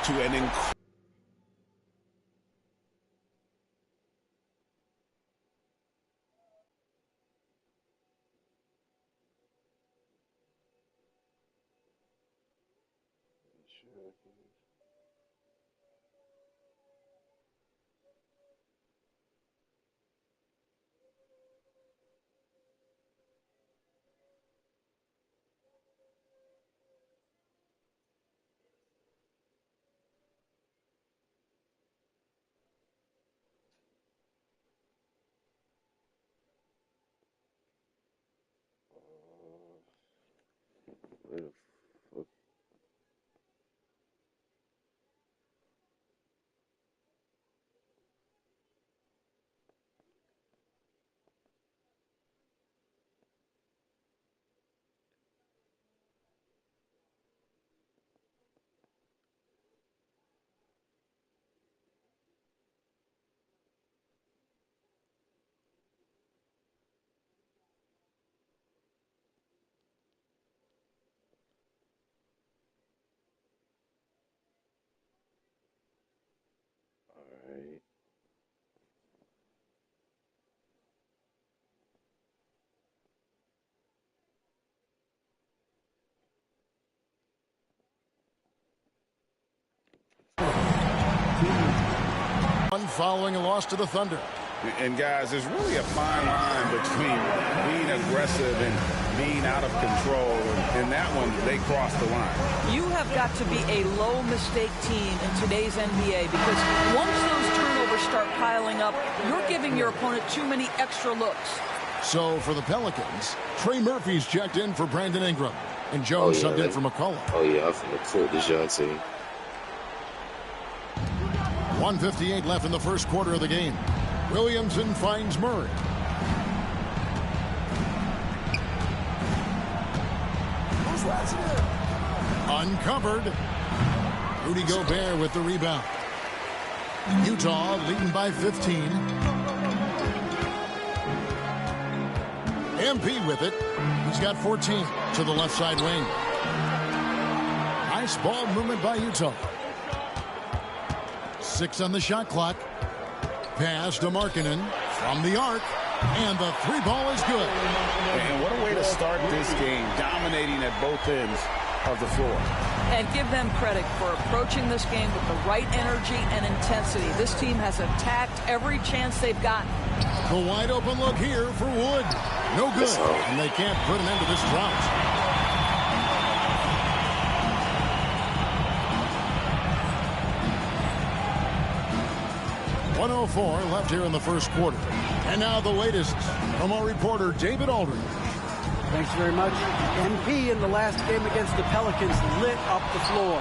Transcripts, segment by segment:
to an incredible. Where the fuck? Alright. Following a loss to the Thunder. And guys, there's really a fine line between being aggressive and being out of control. And that one, they crossed the line. You have got to be a low mistake team in today's NBA because once those turnovers start piling up, you're giving your opponent too many extra looks. So for the Pelicans, Trey Murphy's checked in for Brandon Ingram, and Jones subbed in for McCullough. Oh yeah, I finna court DeJounte. 1:58 left in the first quarter of the game. Williamson finds Murray. Uncovered. Rudy Gobert with the rebound. Utah leading by 15. MP with it. He's got 14 to the left side wing. Nice ball movement by Utah. 6 on the shot clock. Pass to Markkanen from the arc. And the three ball is good. And what a way to start this game, dominating at both ends of the floor. And give them credit for approaching this game with the right energy and intensity. This team has attacked every chance they've gotten. The wide open look here for Wood. No good. And they can't put an end to this drought. .104 left here in the first quarter. And now the latest from our reporter, David Aldridge. Thanks very much. MP in the last game against the Pelicans lit up the floor.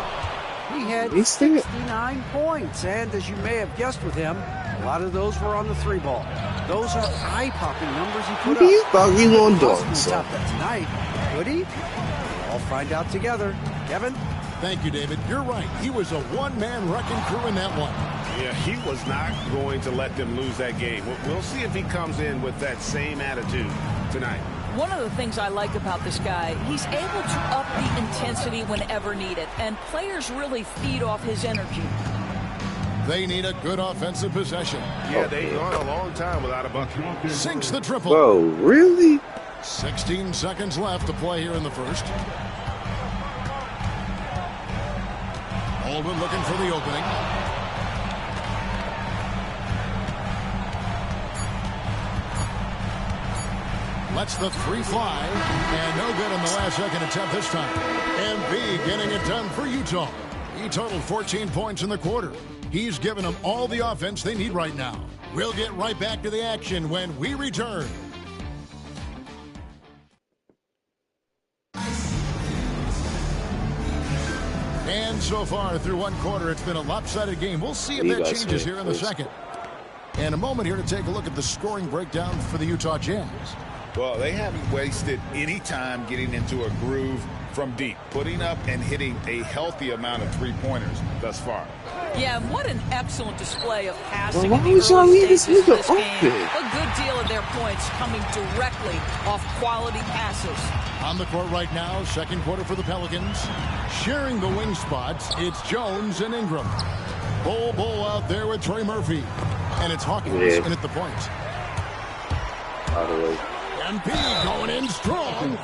He had 69 points, and as you may have guessed with him, a lot of those were on the three ball. Those are eye-popping numbers he put up. He's bugging on He dogs. top that tonight. Could he? We'll find out together. Kevin? Thank you, David. You're right. He was a one-man wrecking crew in that one. Yeah, he was not going to let them lose that game. We'll see if he comes in with that same attitude tonight. One of the things I like about this guy, he's able to up the intensity whenever needed, and players really feed off his energy. They need a good offensive possession. Yeah, they've gone a long time without a bucket. Sinks the triple. Whoa, really? 16 seconds left to play here in the first. Baldwin looking for the opening. Lets the three fly, and no good in the last second attempt this time. MP getting it done for Utah. He totaled 14 points in the quarter. He's given them all the offense they need right now. We'll get right back to the action when we return. And so far through one quarter, it's been a lopsided game. We'll see if that changes here in the second. And a moment here to take a look at the scoring breakdown for the Utah Jazz. Well, they haven't wasted any time getting into a groove from deep, putting up and hitting a healthy amount of three-pointers thus far. Yeah, and what an excellent display of passing Well, in why the would y'all early leave this stages of nigga this game. open? A good deal of their points coming directly off quality passes. On the court right now, second quarter for the Pelicans. Sharing the wing spots, it's Jones and Ingram. Bull out there with Trey Murphy. And it's Hawkins in at the point. By the way. MP going in strong.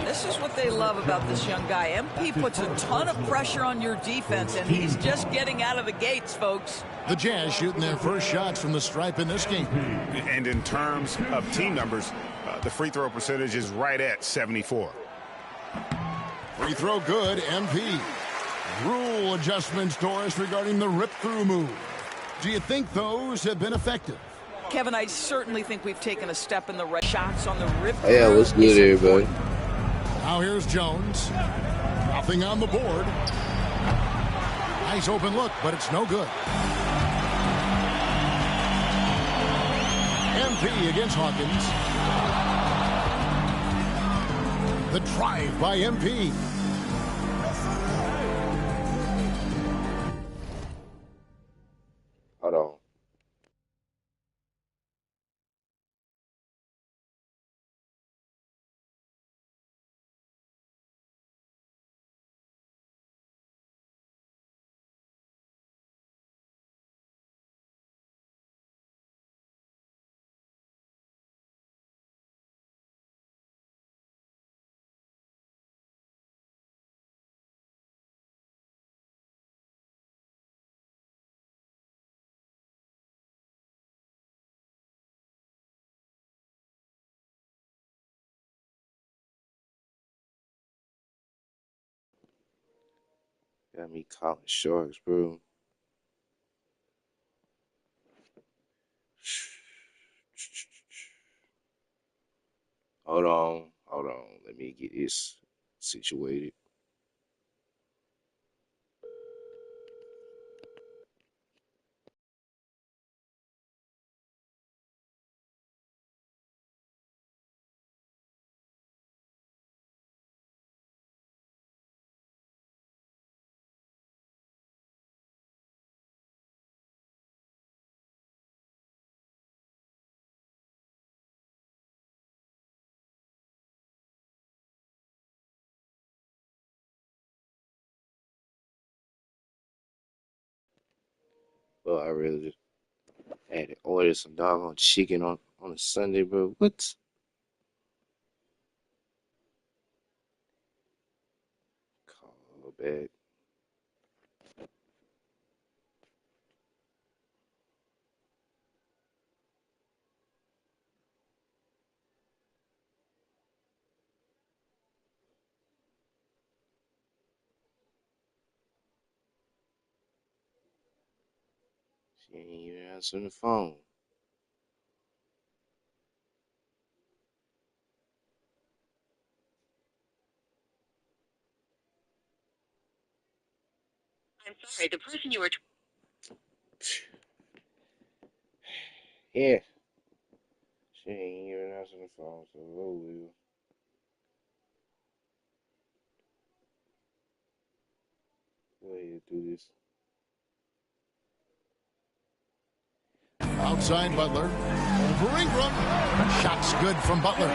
This is what they love about this young guy. MP puts a ton of pressure on your defense, and he's just getting out of the gates, folks. The Jazz shooting their first shots from the stripe in this game. And in terms of team numbers, the free throw percentage is right at 74. Free throw good, MP. Rule adjustments, Doris, regarding the rip-through move. Do you think those have been effective? Kevin, I certainly think we've taken a step in the right shots on the rip. Yeah, what's good, everybody? Now here's Jones. Nothing on the board. Nice open look, but it's no good. MP against Hawkins. The drive by MP. Hold on. Got me calling sharks, bro. Hold on. Let me get this situated. Well, I really just had to order some doggone chicken on a Sunday, bro. What? Call back. She ain't even answering the phone. I'm sorry, the person you were... Yeah. She ain't even answering the phone, so oh well. Go ahead and do this. Outside Butler. Over Ingram. Shots good from Butler.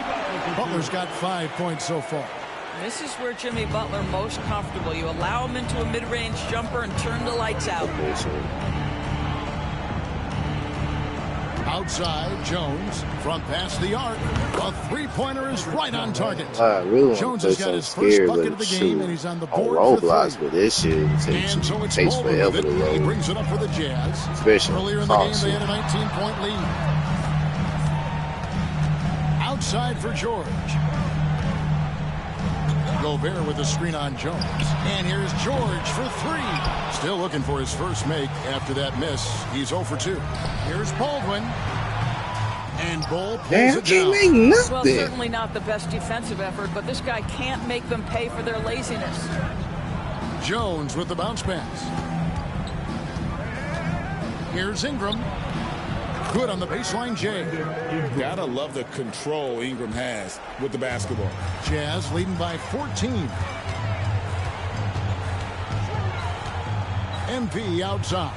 Butler's got 5 points so far. This is where Jimmy Butler most comfortable. You allow him into a mid-range jumper and turn the lights out. Okay, so Outside, Jones from past the arc. A three-pointer is right on target. I really want Jones to has play got some his first scared, bucket of but the shoot, game, and he's on the on board Roblox, for 3. but this shit And so it's takes Baldwin forever with to it. He load. brings it up for the Jazz. Especially Earlier in the game, they Thompson. had a 19-point lead. Outside for George. Gobert with a screen on Jones. And here's George for 3. Still looking for his first make after that miss. He's 0 for 2. Here's Baldwin. And Bull pulls Damn, it can't down. make Well, nothing. certainly not the best defensive effort, but this guy can't make them pay for their laziness. Jones with the bounce pass. Here's Ingram. Good on the baseline, Jay. Gotta love the control Ingram has with the basketball. Jazz leading by 14. MP outside.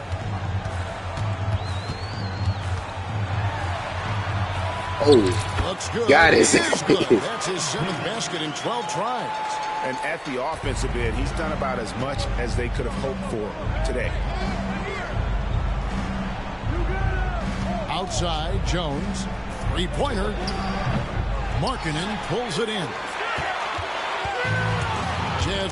Oh, Looks good. got it. Is good. That's his 7th basket in 12 tries. And at the offensive end, he's done about as much as they could have hoped for today. Outside, Jones. Three-pointer. Markkanen pulls it in. Jazz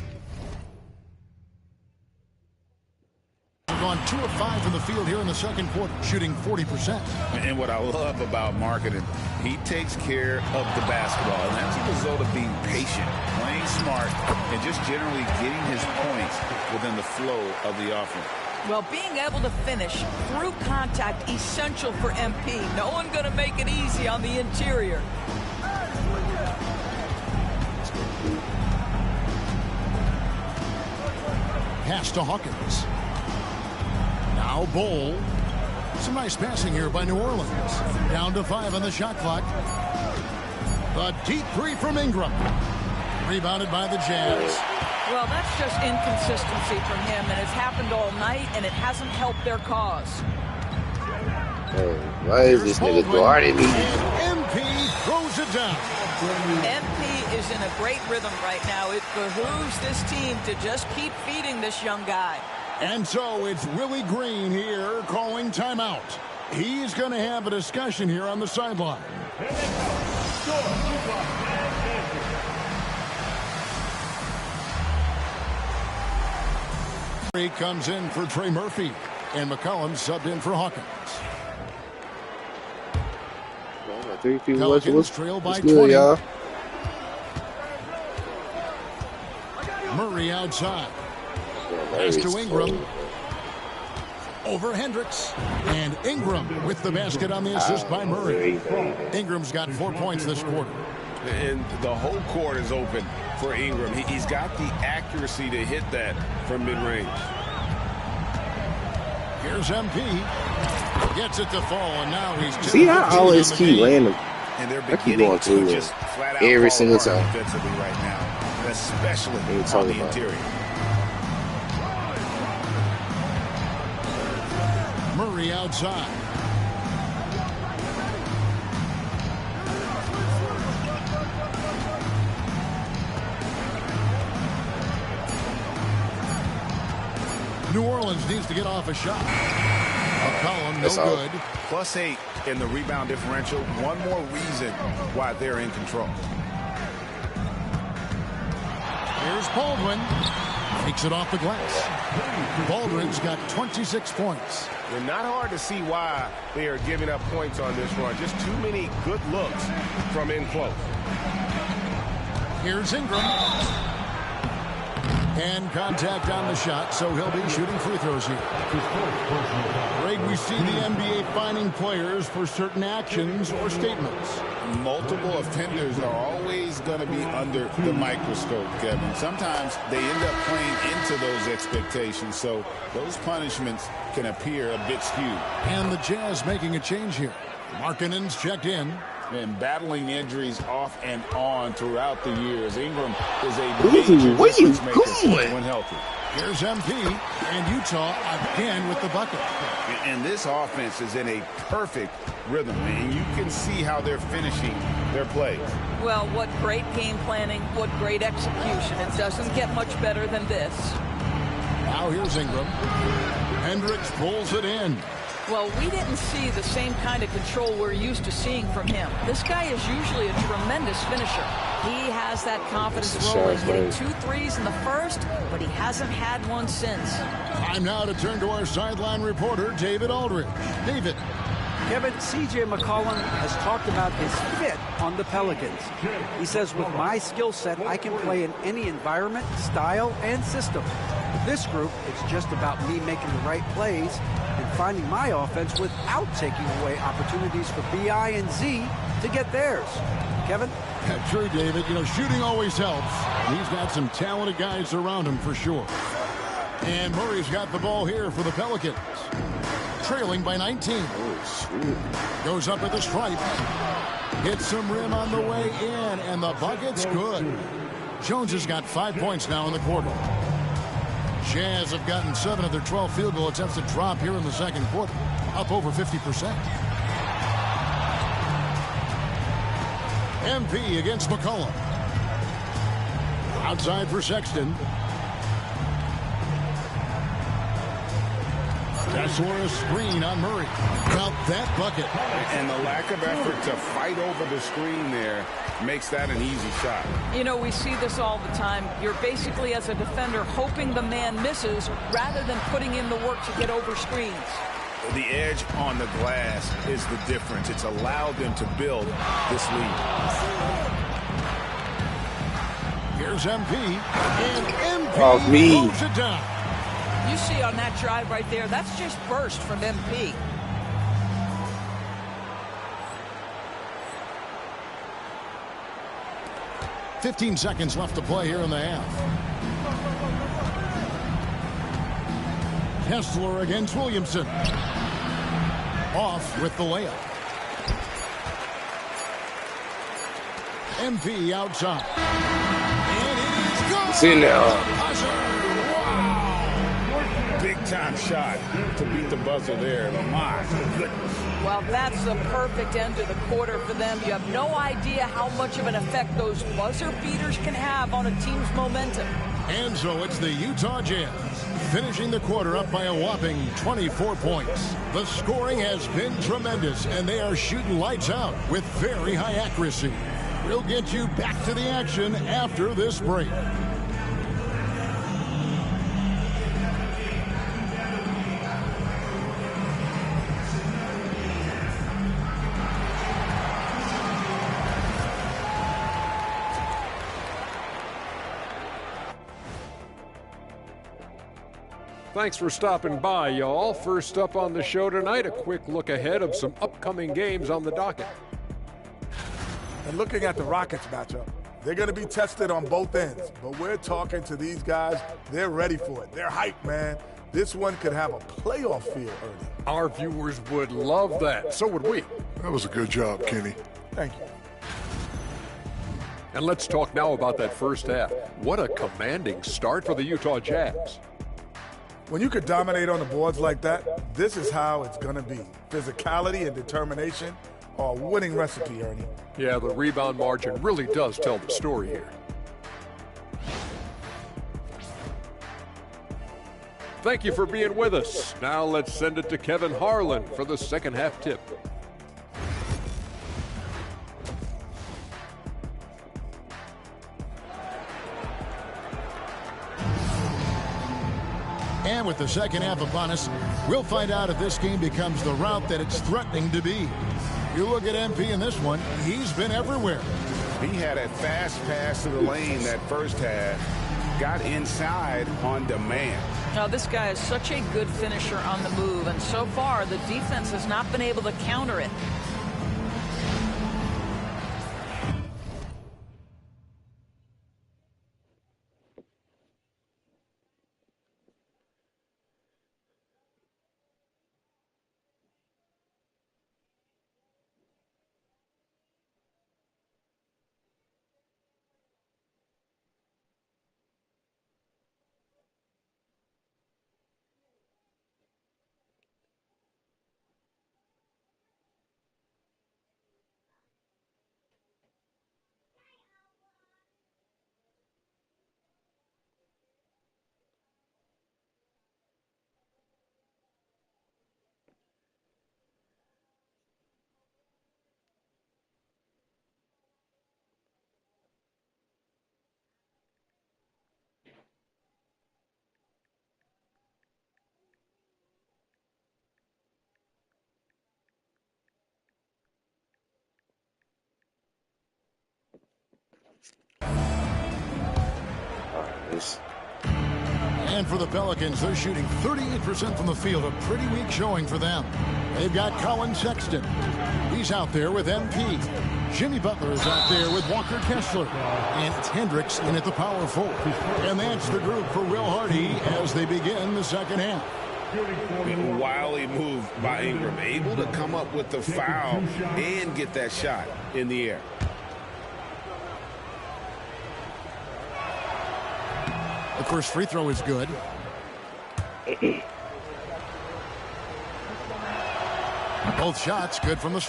gone 2 of 5 from the field here in the second quarter, shooting 40%. And what I love about Markkanen, he takes care of the basketball. And that's a result of being patient, playing smart, and just generally getting his points within the flow of the offense. Well, being able to finish through contact, essential for MP. No one going to make it easy on the interior. Pass to Hawkins. Now Bol. Some nice passing here by New Orleans. Down to 5 on the shot clock. The deep 3 from Ingram. Rebounded by the Jazz. Well, that's just inconsistency from him, and it's happened all night, and it hasn't helped their cause. Hey, why is this nigga guarding me? And MP throws it down. MP is in a great rhythm right now. It behooves this team to just keep feeding this young guy. And so it's Willie Green here calling timeout. He's going to have a discussion here on the sideline. He comes in for Trey Murphy, and McCollum subbed in for Hawkins. Pelicans trail by 20. Y'all. Murray outside. Pass to Ingram. Over Hendricks. And Ingram with the basket on the assist by Murray. Ingram's got 4 points this quarter. And the whole court is open for Ingram. He's got the accuracy to hit that from mid-range. Here's MP. Gets it to fall, and now he's... See, I always keep landing. And they're I keep beginning going to through just flat out every fall single apart time. defensively right now, especially on the interior. Murray outside. New Orleans needs to get off a shot. McCollum, no good. +8 in the rebound differential. One more reason why they're in control. Here's Baldwin. Takes it off the glass. Baldwin's got 26 points. It's not hard to see why they are giving up points on this run. Just too many good looks from in close. Here's Ingram. And contact on the shot, so he'll be shooting free throws here. Greg, we see the NBA fining players for certain actions or statements. Multiple offenders are always going to be under the microscope, Kevin. Sometimes they end up playing into those expectations, so those punishments can appear a bit skewed. And the Jazz making a change here. Markkanen's checked in. And battling injuries off and on throughout the years. Ingram is a major difference maker when healthy. Here's MP and Utah again with the bucket. And this offense is in a perfect rhythm, and you can see how they're finishing their plays. Well, what great game planning, what great execution. It doesn't get much better than this. Now here's Ingram. Hendricks pulls it in. Well, we didn't see the same kind of control we're used to seeing from him. This guy is usually a tremendous finisher. He has that confidence rolling, hitting 2 threes in the first, but he hasn't had one since. Time now to turn to our sideline reporter, David Aldridge. David. Kevin, C.J. McCollum has talked about his fit on the Pelicans. He says, with my skill set, I can play in any environment, style, and system. With this group, it's just about me making the right plays and finding my offense without taking away opportunities for B.I. and Z to get theirs. Kevin? Yeah, true, David. You know, shooting always helps. He's got some talented guys around him for sure. And Murray's got the ball here for the Pelicans. Trailing by 19. Goes up at the stripe. Hits some rim on the way in, and the bucket's good. Jones has got 5 points now in the quarter. Jazz have gotten 7 of their 12 field goal attempts to drop here in the second quarter, up over 50%. MP against McCollum. Outside for Sexton. Kessler a screen on Murray. Well, that bucket. And the lack of effort to fight over the screen there makes that an easy shot. You know, we see this all the time. You're basically, as a defender, hoping the man misses rather than putting in the work to get over screens. The edge on the glass is the difference. It's allowed them to build this lead. Here's MP. And MP moves it down. You see on that drive right there, that's just burst from MP. "15 seconds left to play here in the half. Kessler against Williamson. Off with the layup. MP outside. And it is good. See now. Big-time shot to beat the buzzer there. My goodness. Well, that's the perfect end to the quarter for them. You have no idea how much of an effect those buzzer beaters can have on a team's momentum. And so it's the Utah Jazz finishing the quarter up by a whopping 24 points. The scoring has been tremendous, and they are shooting lights out with very high accuracy. We'll get you back to the action after this break. Thanks for stopping by, y'all. First up on the show tonight, a quick look ahead of some upcoming games on the docket. And looking at the Rockets matchup, they're going to be tested on both ends. But we're talking to these guys. They're ready for it. They're hyped, man. This one could have a playoff feel early. Our viewers would love that. So would we. That was a good job, Kenny. Thank you. And let's talk now about that first half. What a commanding start for the Utah Jazz. When you could dominate on the boards like that, this is how it's going to be. Physicality and determination are a winning recipe, Ernie. Yeah, the rebound margin really does tell the story here. Thank you for being with us. Now let's send it to Kevin Harlan for the second half tip. And with the second half upon us, we'll find out if this game becomes the route that it's threatening to be. You look at MP in this one, he's been everywhere. He had a fast pass to the lane that first half, got inside on demand. Now, this guy is such a good finisher on the move, and so far the defense has not been able to counter it. And for the Pelicans, they're shooting 38% from the field, a pretty weak showing for them. They've got Colin Sexton. He's out there with MP. Jimmy Butler is out there with Walker Kessler. And it's Hendricks in at the power forward. And that's the group for Will Hardy as they begin the second half. Wily move by Ingram, able to come up with the foul and get that shot in the air. The first free throw is good. Both shots good from the...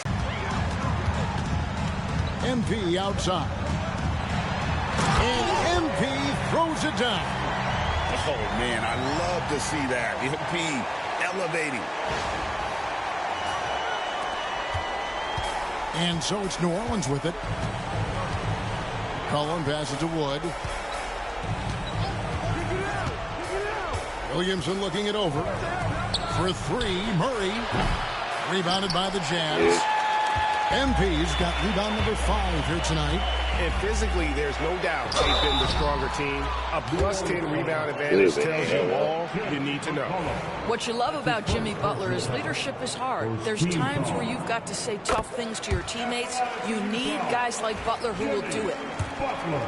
MP outside. And MP throws it down. Oh, man, I love to see that. MP elevating. And so it's New Orleans with it. Cullen passes to Wood. Williamson looking it over. For three, Murray. Rebounded by the Jazz. MP's got rebound number 5 here tonight. And physically, there's no doubt they've been the stronger team. A +10 rebound advantage tells you all you need to know. What you love about Jimmy Butler is leadership is hard. There's times where you've got to say tough things to your teammates. You need guys like Butler who will do it. Butler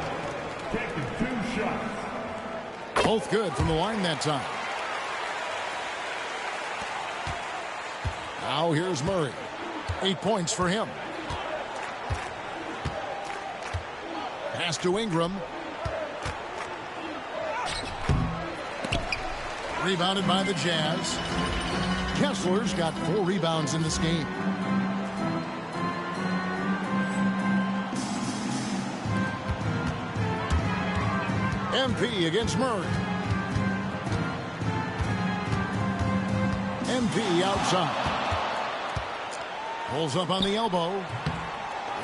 taking 2 shots. Both good from the line that time. Now here's Murray. 8 points for him. Pass to Ingram. Rebounded by the Jazz. Kessler's got 4 rebounds in this game. MP against Murray. MP outside. Pulls up on the elbow.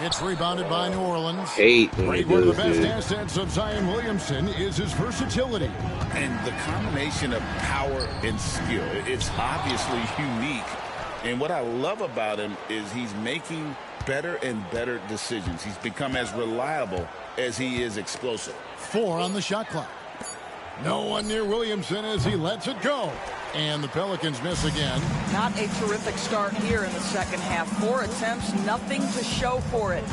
It's rebounded by New Orleans. One of the best assets of Zion Williamson is his versatility. And the combination of power and skill, it's obviously unique. And what I love about him is he's making better and better decisions. He's become as reliable as he is explosive. 4 on the shot clock. No one near Williamson as he lets it go. And the Pelicans miss again. Not a terrific start here in the second half. 4 attempts, nothing to show for it.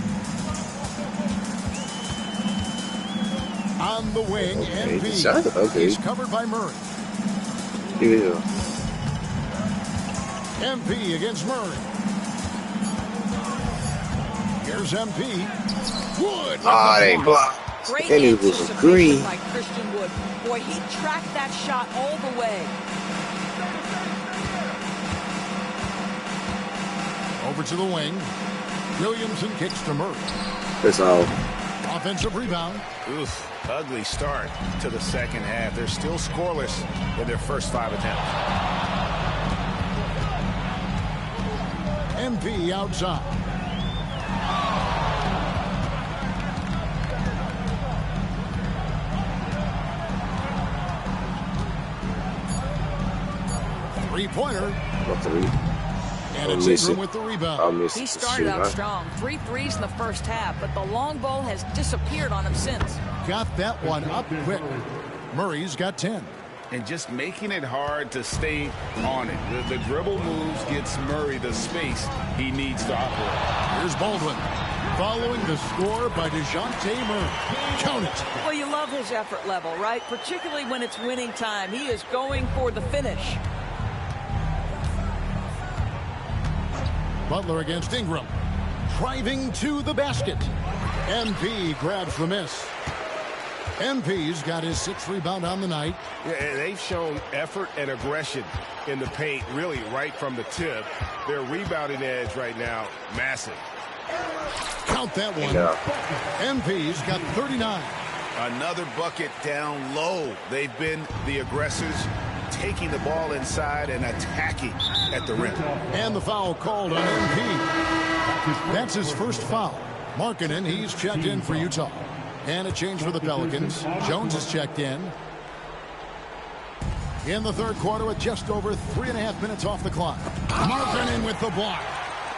On the wing, MP. He's covered by Murray. Yeah. MP against Murray. Here's MP. Wood. They blocked. Great and it was a green by Christian Wood. Boy, he tracked that shot all the way. Over to the wing. Williamson kicks to Murray. That's all. Offensive rebound. Oof, ugly start to the second half. They're still scoreless in their first 5 attempts. MP outside. Three-pointer. And it's Ingram with the rebound. He started out strong. 3 threes in the first half, but the long ball has disappeared on him since. Got that one up quick. Murray's got 10. And just making it hard to stay on it. The dribble moves gets Murray the space he needs to operate. Here's Baldwin. Following the score by DeJounte Murray. Count it. Well, you love his effort level, right? Particularly when it's winning time. He is going for the finish. Butler against Ingram. Driving to the basket. MP grabs the miss. MP's got his 6th rebound on the night. Yeah, and they've shown effort and aggression in the paint, really right from the tip. Their rebounding edge right now, massive. Count that one. MP's got 39. Another bucket down low. They've been the aggressors, taking the ball inside and attacking at the rim. And the foul called on MP. That's his first foul. Markkanen, he's checked in for Utah. And a change for the Pelicans. Jones is checked in. In the third quarter with just over 3.5 minutes off the clock. Markkanen with the block.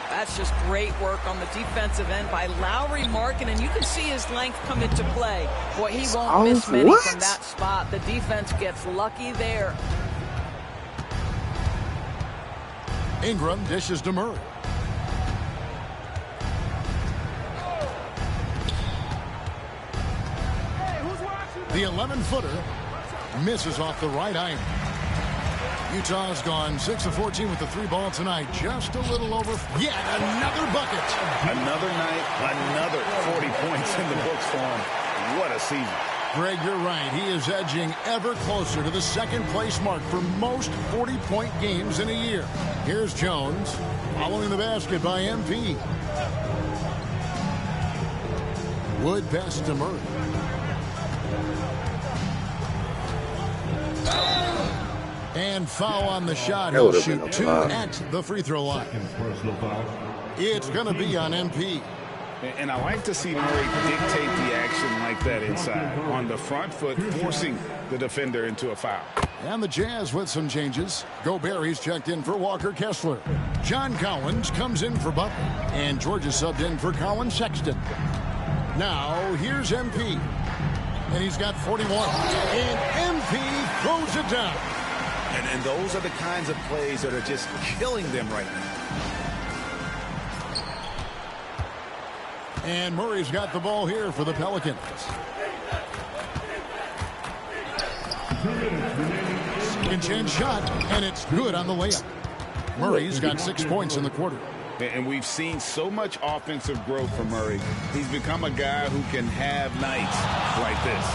That's just great work on the defensive end by Lauri Markkanen. You can see his length come into play. Boy, he won't miss many from that spot. The defense gets lucky there. Ingram dishes to Murray. The 11-footer misses off the right iron. Utah's gone 6 of 14 with the 3-ball tonight. Just a little over. Yet another bucket. Another night, another 40 points in the books for him. What a season. Greg, you're right. He is edging ever closer to the second-place mark for most 40-point games in a year. Here's Jones, following the basket by MP. Wood pass to Murray. And foul on the shot. He'll shoot 2 at the free throw line. It's going to be on MP. And I like to see Murray dictate the action like that inside. On the front foot, forcing the defender into a foul. And the Jazz with some changes. Gobert's checked in for Walker Kessler. John Collins comes in for Butler. And Georgia subbed in for Colin Sexton. Now, here's MP. And he's got 41. And MP throws it down. And those are the kinds of plays that are just killing them right now. And Murray's got the ball here for the Pelicans. Second chance shot, and it's good on the layup. Murray's got 6 points in the quarter. And we've seen so much offensive growth from Murray. He's become a guy who can have nights like this.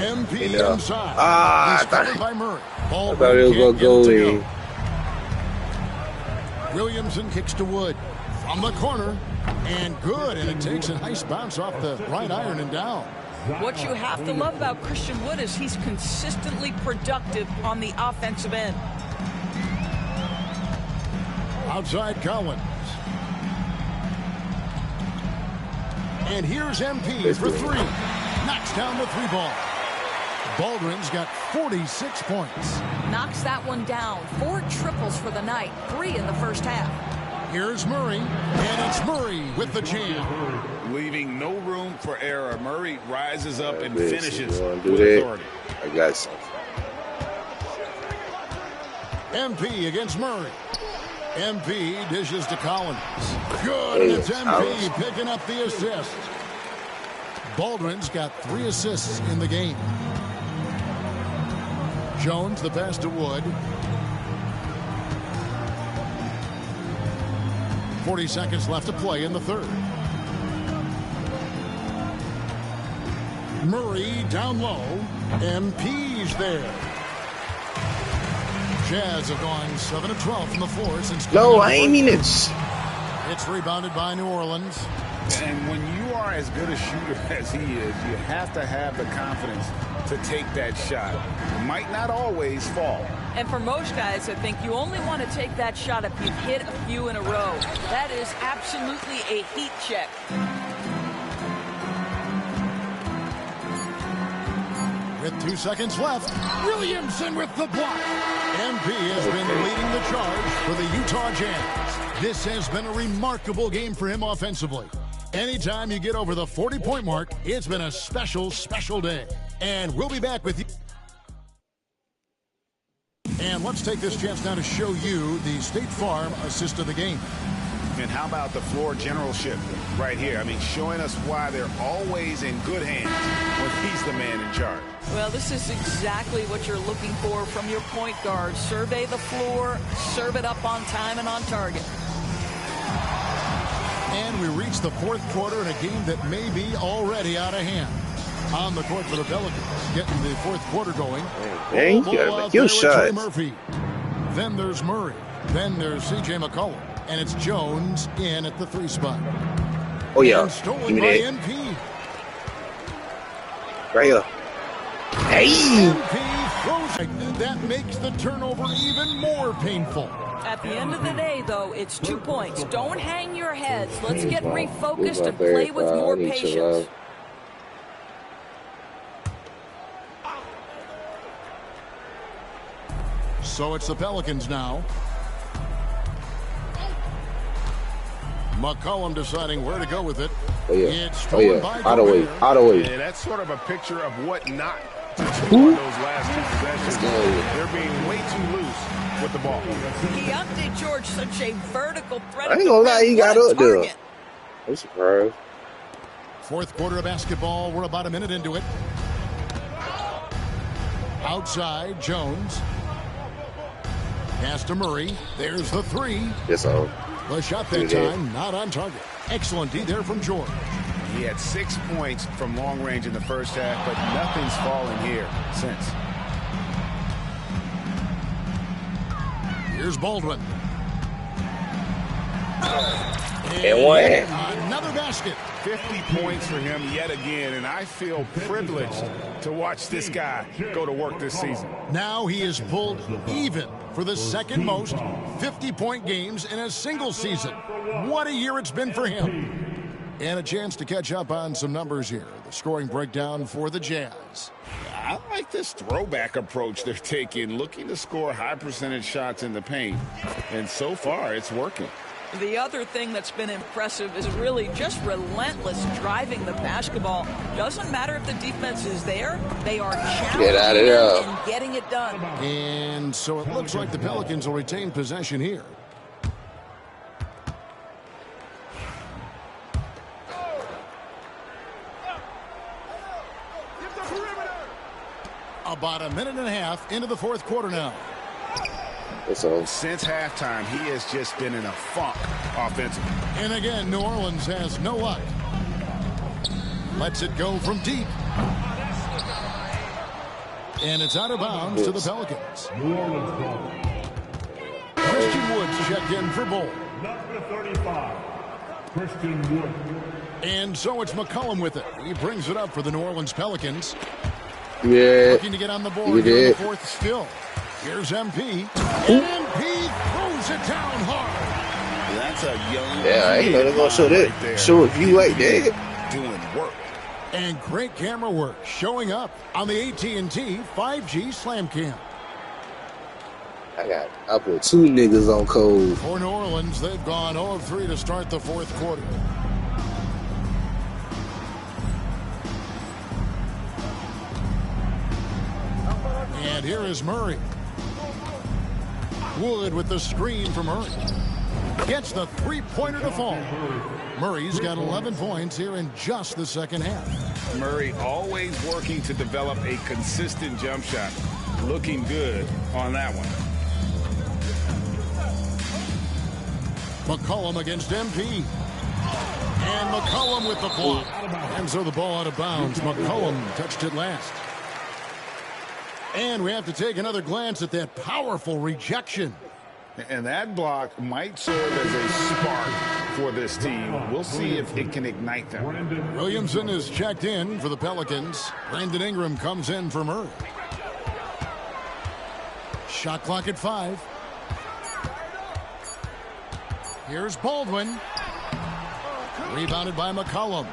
MP inside. I thought by Murray. it was going to go in. Williamson kicks to Wood from the corner, and good, and it takes a nice bounce off the right iron and down. What you have to love about Christian Wood is he's consistently productive on the offensive end. Outside Collins. And here's MP for 3. Knocks down the 3 ball. Baldwin's got 46 points. Knocks that one down. 4 triples for the night. 3 in the first half. Here's Murray, and it's Murray with the jam. Leaving no room for error. Murray rises up and finishes with authority. I got something. MP against Murray. MP dishes to Collins. Good, and it's MP picking up the assist. Baldwin's got 3 assists in the game. Jones, the pass to Wood. 40 seconds left to play in the third. Murray down low. MP's there. Jazz have gone 7 of 12 from the floor since. No, I ain't mean it. It's rebounded by New Orleans. And when you are as good a shooter as he is, you have to have the confidence to take that shot. It might not always fall. And for most guys, I think you only want to take that shot if you've hit a few in a row. That is absolutely a heat check. With 2 seconds left, Williamson with the block. MP has been leading the charge for the Utah Jazz. This has been a remarkable game for him offensively. Anytime you get over the 40-point mark, it's been a special, special day. And we'll be back with you. And let's take this chance now to show you the State Farm assist of the game. And how about the floor generalship right here? I mean, showing us why they're always in good hands when he's the man in charge. Well, this is exactly what you're looking for from your point guard. Survey the floor, serve it up on time and on target. And we reach the fourth quarter in a game that may be already out of hand. On the court for the Pelicans, getting the fourth quarter going. Hey, you gotta make your shot. Murphy. Then there's Murray. Then there's C.J. McCollum. And it's Jones in at the 3 spot. Oh, yeah. And stolen Give me by that. MP. Right here. Hey! MP throws. That makes the turnover even more painful. At the end of the day, though, it's 2 points. Don't hang your heads. Let's get refocused and play with more patience. So it's the Pelicans now. McCollum deciding where to go with it. Oh, yeah. It's Oh, yeah. by Out of way. Gobert. Out of way. And that's sort of a picture of what not to do on those last 2 possessions. They're being way too loose with the ball. Keontae George, such a vertical threat. I ain't gonna lie, he got up there. I'm surprised. Fourth quarter of basketball. We're about a minute into it. Outside, Jones. Pass to Murray. There's the 3. Yes, sir. The shot that time not on target. Excellent D there from George. He had 6 points from long range in the first half, but nothing's fallen here since. Here's Baldwin. And one. Another basket. 50 points for him yet again, and I feel privileged to watch this guy go to work this season. Now he is pulled even for the second most 50-point games in a single season. What a year it's been for him. And a chance to catch up on some numbers here. The scoring breakdown for the Jazz. I like this throwback approach they're taking, looking to score high percentage shots in the paint. And so far, it's working. The other thing that's been impressive is really just relentless driving the basketball. Doesn't matter if the defense is there, they are challenging them and getting it done. And so it looks like the Pelicans will retain possession here. About a minute and a half into the fourth quarter now. Since halftime, he has just been in a funk offensively. And again, New Orleans has no luck. Lets it go from deep. And it's out of bounds to the Pelicans. Christian Woods checked in for Bull. Number 35, Christian Wood. And so it's McCollum with it. He brings it up for the New Orleans Pelicans. Yeah. Looking to get on the board here in the fourth still. Here's MP. And MP throws it down hard. That's a young I ain't know they're going to show that. Right, show a view like that. Doing work. And great camera work showing up on the AT&T 5G Slam Cam. I put 2 niggas on code. For New Orleans, they've gone 0 of 3 to start the fourth quarter. And here is Murray. Wood with the screen for Murray. Gets the three-pointer to fall. Murray's got 11 points here in just the second half. Murray always working to develop a consistent jump shot. Looking good on that one. McCollum against MP. And McCollum with the block. And so the ball out of bounds. McCollum touched it last. And we have to take another glance at that powerful rejection. And that block might serve as a spark for this team. We'll see if it can ignite them. Williamson is checked in for the Pelicans. Brandon Ingram comes in for Murray. Shot clock at 5. Here's Baldwin. Rebounded by McCollum.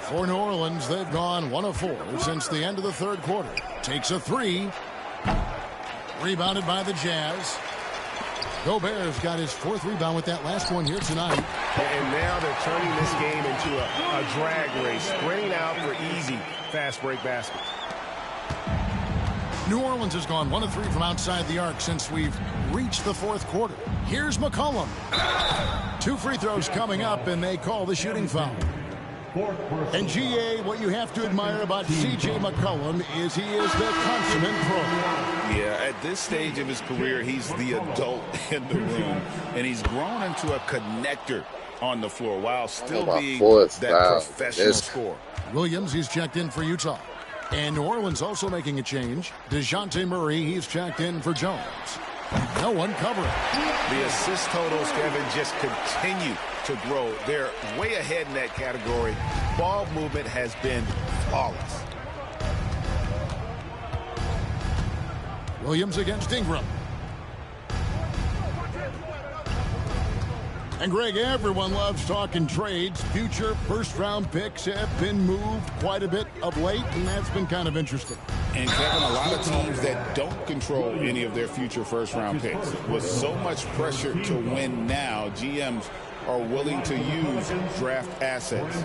For New Orleans, they've gone 1 of 4 since the end of the third quarter. Takes a 3. Rebounded by the Jazz. Gobert's got his 4th rebound with that last one here tonight. And now they're turning this game into a drag race, sprinting out for easy fast break baskets. New Orleans has gone 1 of 3 from outside the arc since we've reached the fourth quarter. Here's McCollum. 2 free throws coming up, and they call the shooting foul. And GA, what you have to admire about C.J. McCollum is he is the consummate pro. Yeah, at this stage of his career, he's the adult in the room, and he's grown into a connector on the floor while still being that professional scorer. Williams, he's checked in for Utah. And New Orleans also making a change. DeJounte Murray, he's checked in for Jones. No one covering. The assist totals, Kevin, just continue to grow. They're way ahead in that category. Ball movement has been flawless. Williams against Ingram. And Greg, everyone loves talking trades. Future first-round picks have been moved quite a bit of late, and that's been kind of interesting. And Kevin, a lot of teams that don't control any of their future first-round picks. With so much pressure to win now, GMs are willing to use draft assets.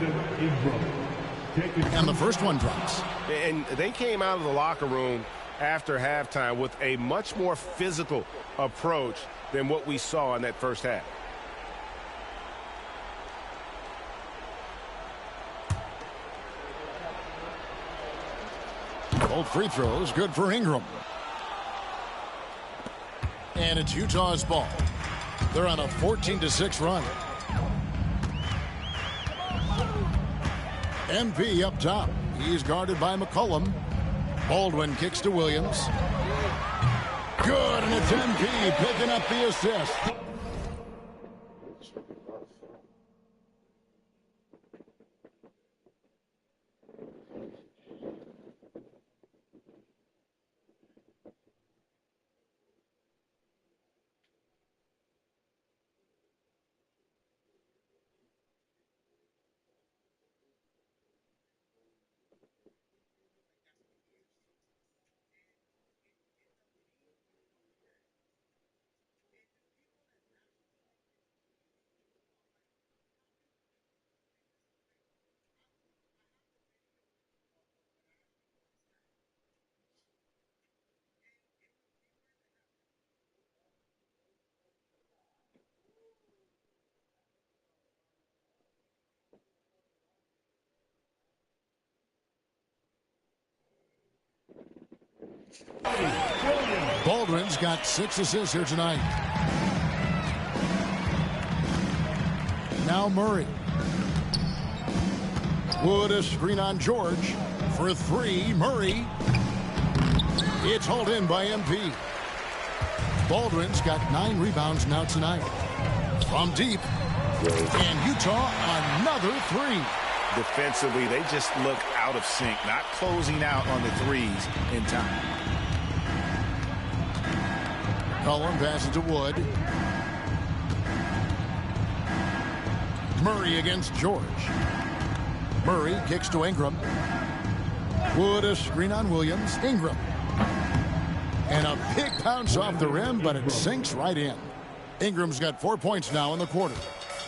And the first one drops. And they came out of the locker room after halftime with a much more physical approach than what we saw in that first half. Both free throws good for Ingram. And it's Utah's ball. They're on a 14-6 run. MP up top. He's guarded by McCollum. Baldwin kicks to Williams. Good, and it's MP picking up the assist. Baldwin's got 6 assists here tonight. Now Murray. Wood a screen on George. For 3, Murray. It's hauled in by MP. Baldwin's got 9 rebounds now tonight. From deep. And Utah another 3. Defensively, they just look out of sync, not closing out on the threes in time. Cullen passes to Wood. Murray against George. Murray kicks to Ingram. Wood a screen on Williams. Ingram. And a big bounce off the rim, but it sinks right in. Ingram's got 4 points now in the quarter.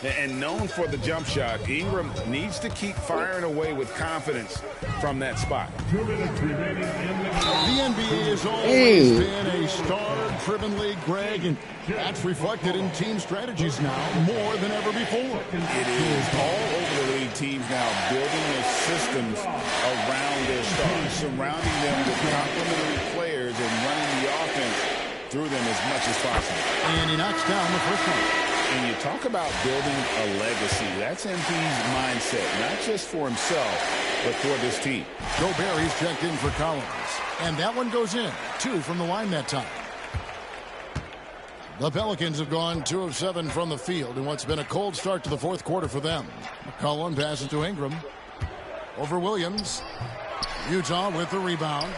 And known for the jump shot, Ingram needs to keep firing away with confidence from that spot. 2 minutes remaining in the game. The NBA has always been a star-driven league, Greg, and that's reflected in team strategies now more than ever before. It is all over the league, teams now building their systems around their stars, surrounding them with complementary players and running the offense through them as much as possible. And he knocks down the first one. And you talk about building a legacy. That's MP's mindset, not just for himself, but for this team. Gobert checked in for Collins. And that one goes in. 2 from the line that time. The Pelicans have gone 2 of 7 from the field in what's been a cold start to the fourth quarter for them. McCollum passes to Ingram. Over Williams. Utah with the rebound.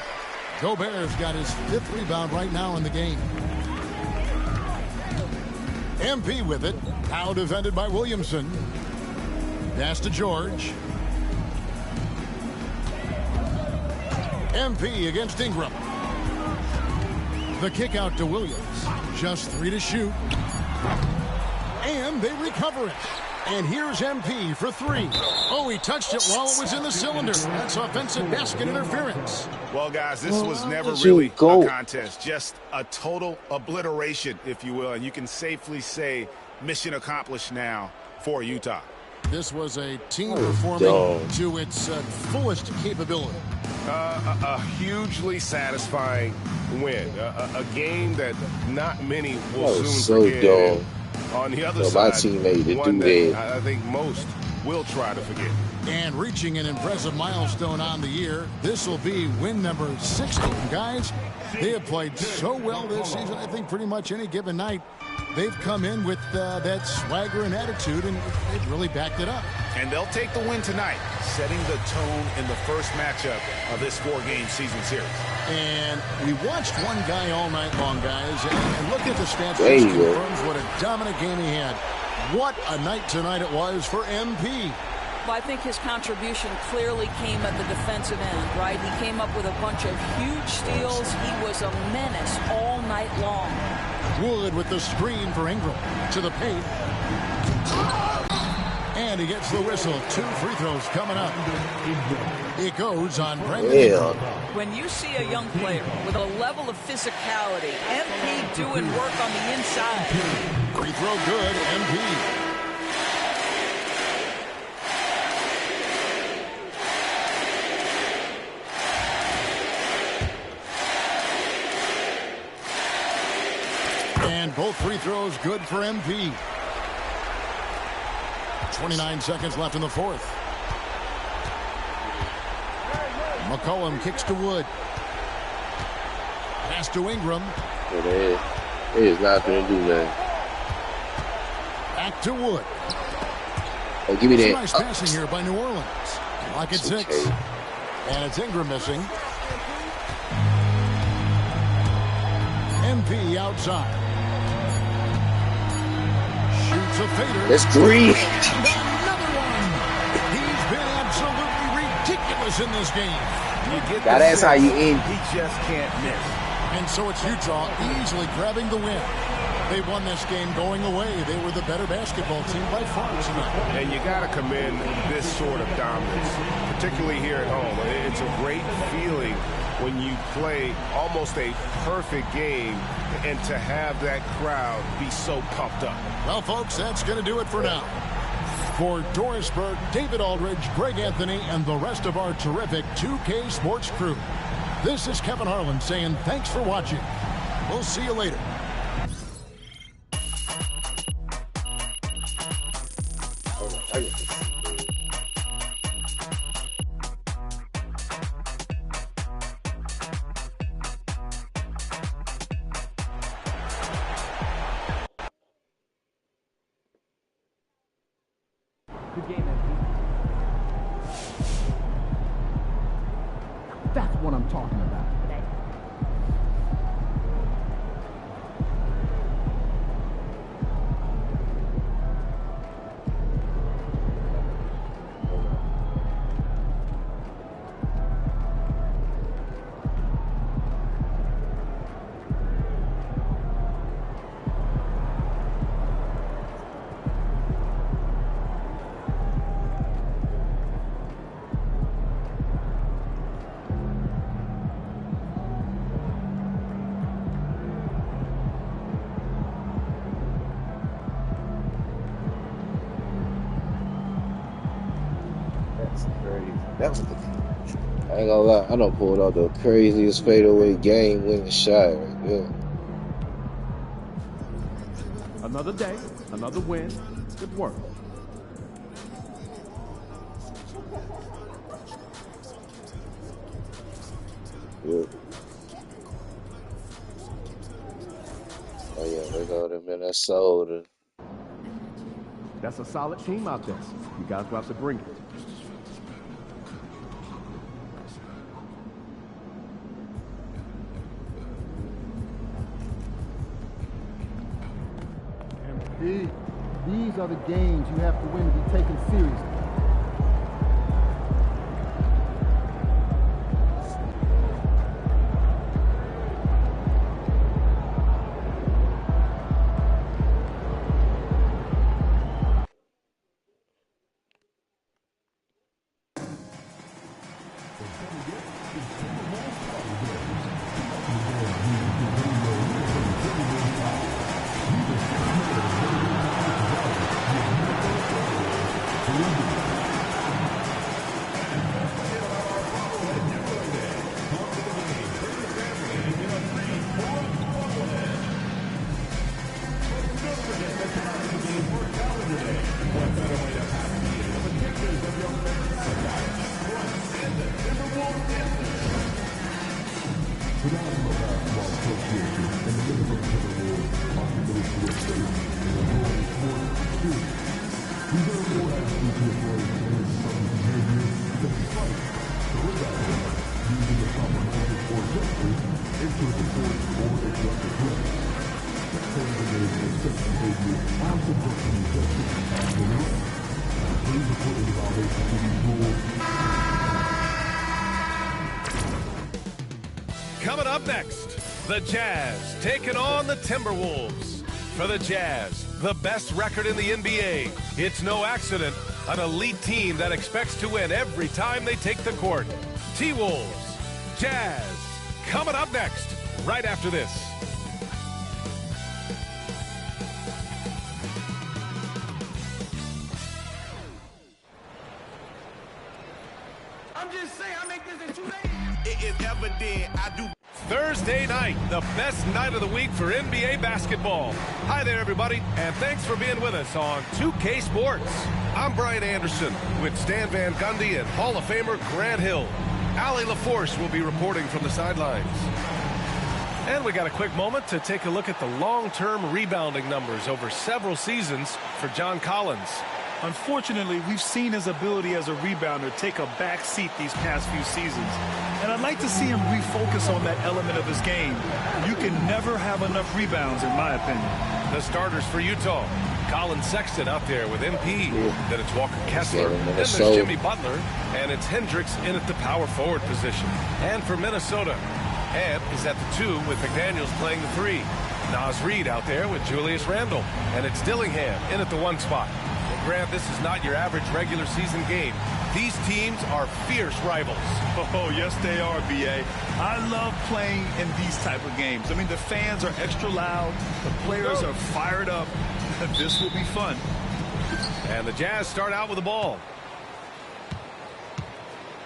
Gobert's got his 5th rebound right now in the game. MP with it. Now defended by Williamson. Pass to George. MP against Ingram. The kick out to Williams. Just 3 to shoot. And they recover it. And here's MP for 3. Oh, he touched it while it was in the cylinder. That's offensive basket interference. Well, guys, this was never really a contest. Just a total obliteration, if you will. And you can safely say mission accomplished now for Utah. This was a team performing to its fullest capability. A hugely satisfying win. A game that not many will soon forget. On the other side, my teammate one that I think most will try to forget. And reaching an impressive milestone on the year, this will be win number 60. Guys, they have played so well this season. I think pretty much any given night, they've come in with that swagger and attitude, and they've really backed it up. And they'll take the win tonight, setting the tone in the first matchup of this 4-game season series. And we watched one guy all night long, guys, and look at the stats. Which confirms what a dominant game he had. What a night tonight it was for MP. Well, I think his contribution clearly came at the defensive end, right? He came up with a bunch of huge steals. He was a menace all night long. Wood with the screen for Ingram to the paint. And he gets the whistle. 2 free throws coming up. It goes on Brandon Ingram. When you see a young player with a level of physicality, MP doing work on the inside. Free throw good, MP. And both free throws good for MP. 29 seconds left in the fourth. McCollum kicks to Wood. Pass to Ingram. They is not going to do nothing. Back to Wood. Oh, give me that. Nice passing here by New Orleans. Lock at 6. Okay. And it's Ingram missing. MP outside. Shoots a fader. That's Green. Another one. He's been absolutely ridiculous in this game. Now that's how you end. He just can't miss. And so it's Utah easily grabbing the win. They won this game going away. They were the better basketball team by far tonight. And you got to commend this sort of dominance, particularly here at home. It's a great feeling when you play almost a perfect game and to have that crowd be so pumped up. Well, folks, that's going to do it for now. For Doris Burke, David Aldridge, Greg Anthony, and the rest of our terrific 2K Sports crew, this is Kevin Harlan saying thanks for watching. We'll see you later. Good game, MP. That's what I'm talking about. I ain't gonna lie, I done pulled out the craziest fadeaway game-winning shot right there. Another day, another win. Good work. Yeah. Oh yeah, they go to Minnesota. That's a solid team out there. You guys will have to bring it. These are the games you have to win to be taken seriously. Coming up next, the Jazz taking on the Timberwolves. For the Jazz, the best record in the NBA. It's no accident, an elite team that expects to win every time they take the court. T-Wolves, Jazz, coming up next, right after this. I'm just saying, I make this in 2 days. It is evident I do. Thursday night, the best night of the week for NBA basketball. Hi there, everybody, and thanks for being with us on 2K Sports. I'm Brian Anderson with Stan Van Gundy and Hall of Famer Grant Hill. Allie LaForce will be reporting from the sidelines. And we got a quick moment to take a look at the long-term rebounding numbers over several seasons for John Collins. Unfortunately, we've seen his ability as a rebounder take a back seat these past few seasons. And I'd like to see him refocus on that element of his game. You can never have enough rebounds, in my opinion. The starters for Utah. Colin Sexton out there with MP. Then it's Walker Kessler. Then there's Jimmy Butler. And it's Hendricks in at the power forward position. And for Minnesota, Ant is at the 2 with McDaniels playing the 3. Naz Reid out there with Julius Randle. And it's Dillingham in at the 1 spot. Grant, this is not your average regular season game. These teams are fierce rivals. Oh, yes, they are, B.A. I love playing in these type of games. I mean, the fans are extra loud. The players are fired up. This will be fun. And the Jazz start out with the ball.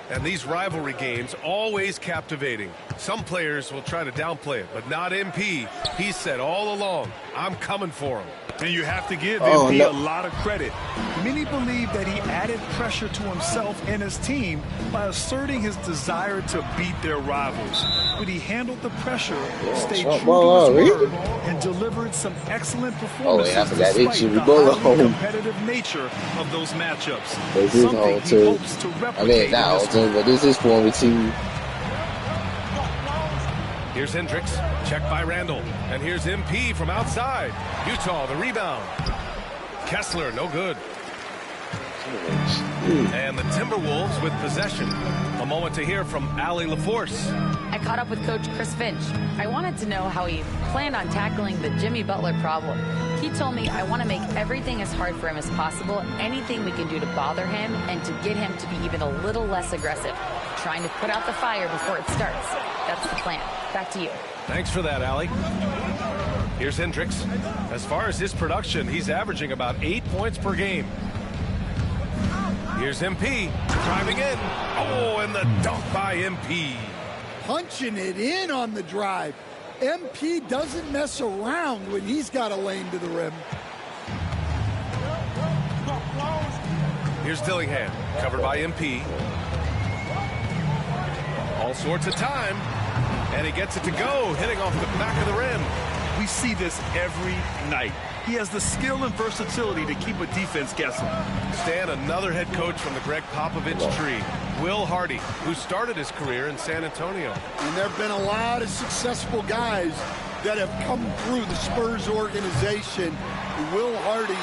And these rivalry games always captivating. Some players will try to downplay it, but not MP. He said all along, I'm coming for him. And you have to give MP a lot of credit. Many believe that he added pressure to himself and his team by asserting his desire to beat their rivals. But he handled the pressure, stayed true to his word, and delivered some excellent performances despite the highly competitive nature of those matchups. Something he hopes to replicate. But this is for me too. Here's Hendricks, checked by Randall. And here's MP from outside. Utah, the rebound. Kessler, no good. And the Timberwolves with possession. A moment to hear from Allie LaForce. I caught up with Coach Chris Finch. I wanted to know how he planned on tackling the Jimmy Butler problem. He told me I want to make everything as hard for him as possible, anything we can do to bother him and to get him to be even a little less aggressive. Trying to put out the fire before it starts. That's the plan. Back to you. Thanks for that, Allie. Here's Hendricks. As far as his production, he's averaging about 8 points per game. Here's MP driving in. Oh, and the dunk by MP. Punching it in on the drive. MP doesn't mess around when he's got a lane to the rim. Here's Dillingham, covered by MP. All sorts of time. And he gets it to go, hitting off the back of the rim. We see this every night. He has the skill and versatility to keep a defense guessing. Stan, another head coach from the Greg Popovich tree, Will Hardy, who started his career in San Antonio. And there have been a lot of successful guys that have come through the Spurs organization. Will Hardy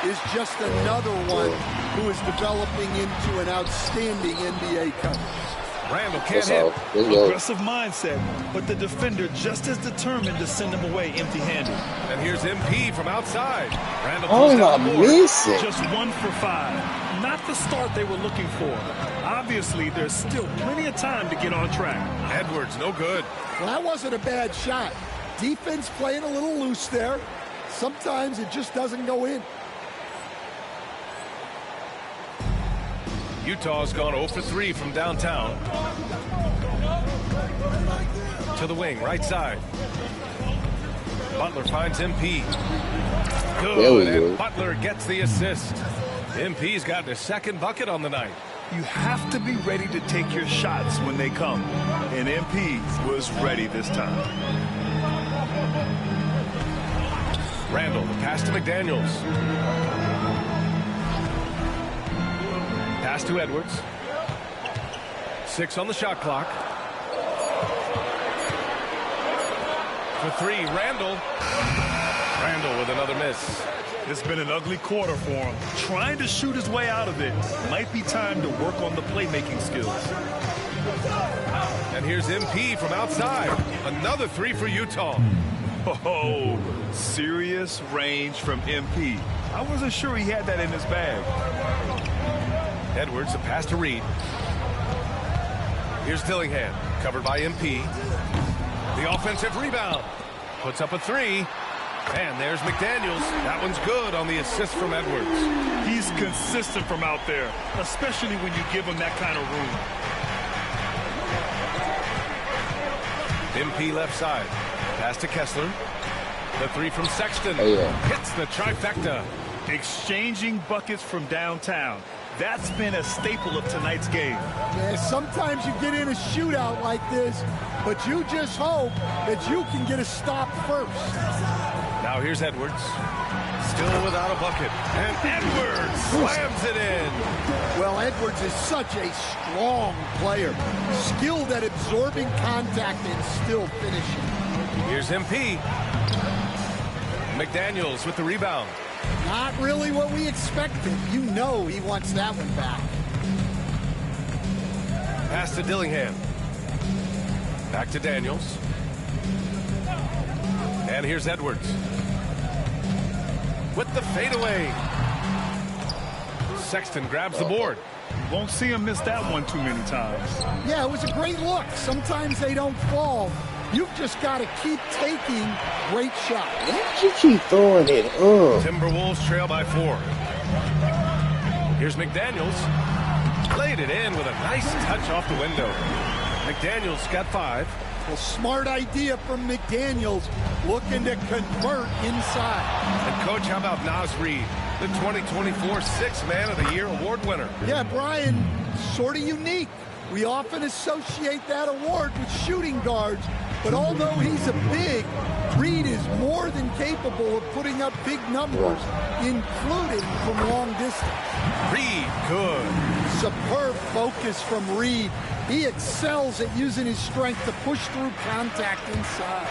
is just another one who is developing into an outstanding NBA coach. Randall can't hit. Aggressive mindset, but the defender just as determined to send him away empty-handed. And here's MP from outside. Randall just 1 for 5. Not the start they were looking for. Obviously, there's still plenty of time to get on track. Edwards, no good. Well, that wasn't a bad shot. Defense playing a little loose there. Sometimes it just doesn't go in. Utah's gone 0 for 3 from downtown. To the wing, right side. Butler finds MP. Good, and Butler gets the assist. MP's got his second bucket on the night. You have to be ready to take your shots when they come. And MP was ready this time. Randall, the pass to McDaniels. Pass to Edwards. 6 on the shot clock. For 3, Randall. Randall with another miss. It's been an ugly quarter for him. Trying to shoot his way out of it. Might be time to work on the playmaking skills. And here's MP from outside. Another 3 for Utah. Oh, serious range from MP. I wasn't sure he had that in his bag. Edwards, a pass to Reid. Here's Dillingham, covered by MP. The offensive rebound. Puts up a 3. And there's McDaniels. That one's good on the assist from Edwards. He's consistent from out there, especially when you give him that kind of room. MP left side. Pass to Kessler. The 3 from Sexton. Hits the trifecta. Exchanging buckets from downtown. That's been a staple of tonight's game. Yeah, sometimes you get in a shootout like this, but you just hope that you can get a stop first. Now here's Edwards. Still without a bucket. And Edwards slams it in. Well, Edwards is such a strong player. Skilled at absorbing contact and still finishing. Here's MP. McDaniels with the rebound. Not really what we expected. You know he wants that one back. Pass to Dillingham. Back to Daniels. And here's Edwards. With the fadeaway. Sexton grabs the board. Won't see him miss that one too many times. Yeah, it was a great look. Sometimes they don't fall. You've just got to keep taking great shots. Why you keep throwing it up? Timberwolves trail by 4. Here's McDaniels. Laid it in with a nice touch off the window. McDaniels got 5. A smart idea from McDaniels, looking to convert inside. And, Coach, how about Naz Reid, the 2024 Sixth Man of the Year award winner? Yeah, Brian, sort of unique. We often associate that award with shooting guards, but although he's a big, Reid is more than capable of putting up big numbers, including from long distance. Reid, good. Superb focus from Reid. He excels at using his strength to push through contact inside.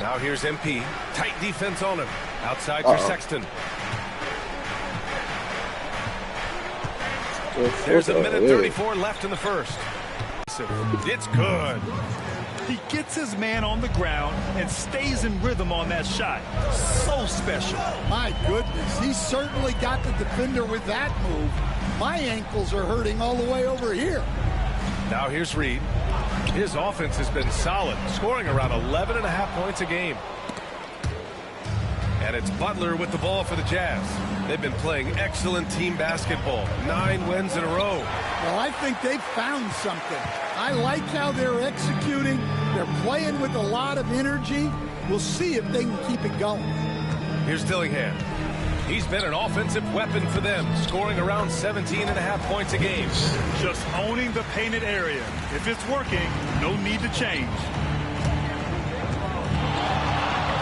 Now here's MP. Tight defense on him. Outside for Sexton. There's a minute 34 left in the first. It's good. He gets his man on the ground and stays in rhythm on that shot. So special. My goodness, he certainly got the defender with that move. My ankles are hurting all the way over here. Now here's Reid. His offense has been solid, scoring around 11.5 points a game. And it's Butler with the ball for the Jazz. They've been playing excellent team basketball. 9 wins in a row. Well, I think they've found something. I like how they're executing. They're playing with a lot of energy. We'll see if they can keep it going. Here's Dillingham. He's been an offensive weapon for them, scoring around 17.5 points a game. Just owning the painted area. If it's working, no need to change.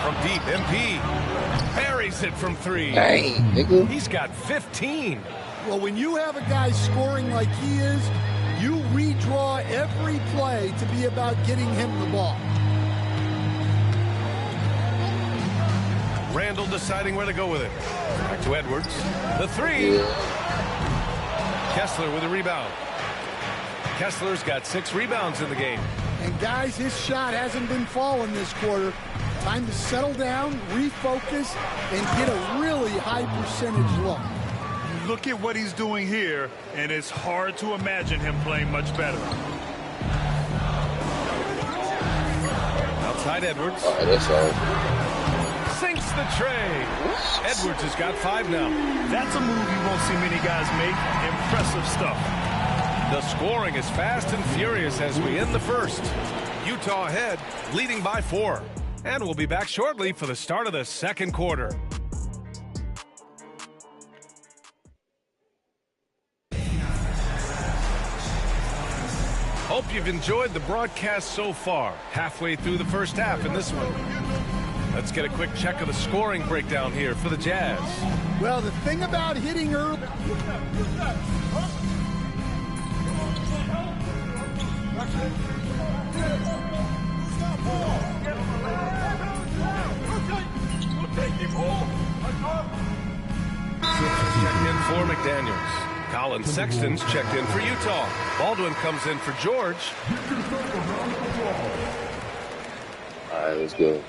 From deep, MP buries it from 3. Dang, nigga. He's got 15. Well, when you have a guy scoring like he is, you redraw every play to be about getting him the ball. Randall deciding where to go with it. Back to Edwards. The 3. Kessler with a rebound. Kessler's got 6 rebounds in the game. And guys, his shot hasn't been falling this quarter. Time to settle down, refocus, and get a really high percentage look. Look at what he's doing here, and it's hard to imagine him playing much better. Outside Edwards. That's all. Sinks the tray. Edwards has got 5 now. That's a move you won't see many guys make. Impressive stuff. The scoring is fast and furious as we end the first. Utah ahead, leading by 4. And we'll be back shortly for the start of the second quarter. Hope you've enjoyed the broadcast so far. Halfway through the first half in this one. Let's get a quick check of the scoring breakdown here for the Jazz. Well, the thing about hitting early... Checked in for McDaniels. Colin Sexton's checked in for Utah. Baldwin comes in for George. All right, let's go.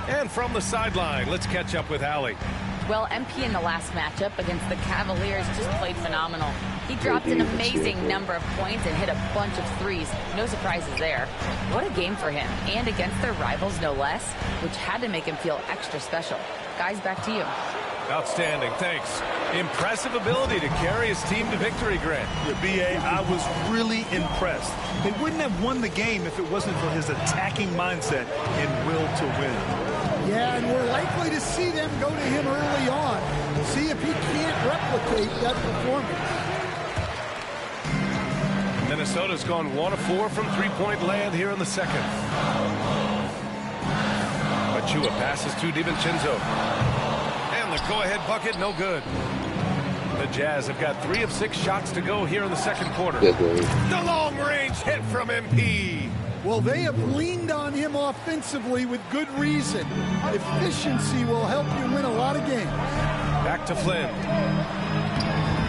And from the sideline, let's catch up with Allie. Well, MP in the last matchup against the Cavaliers just played phenomenal. He dropped an amazing number of points and hit a bunch of threes. No surprises there. What a game for him, and against their rivals no less, which had to make him feel extra special. Guys, back to you. Outstanding, thanks. Impressive ability to carry his team to victory, Grant. Yeah, B.A., I was really impressed. They wouldn't have won the game if it wasn't for his attacking mindset and will to win. Yeah, and we're likely to see them go to him early on. See if he can't replicate that performance. Minnesota's gone 1 of 4 from three-point land here in the second. Achua passes to DiVincenzo. And the go-ahead bucket, no good. The Jazz have got 3 of 6 shots to go here in the second quarter. The long-range hit from MP. Well, they have leaned on him offensively with good reason. Efficiency will help you win a lot of games. Back to Flynn.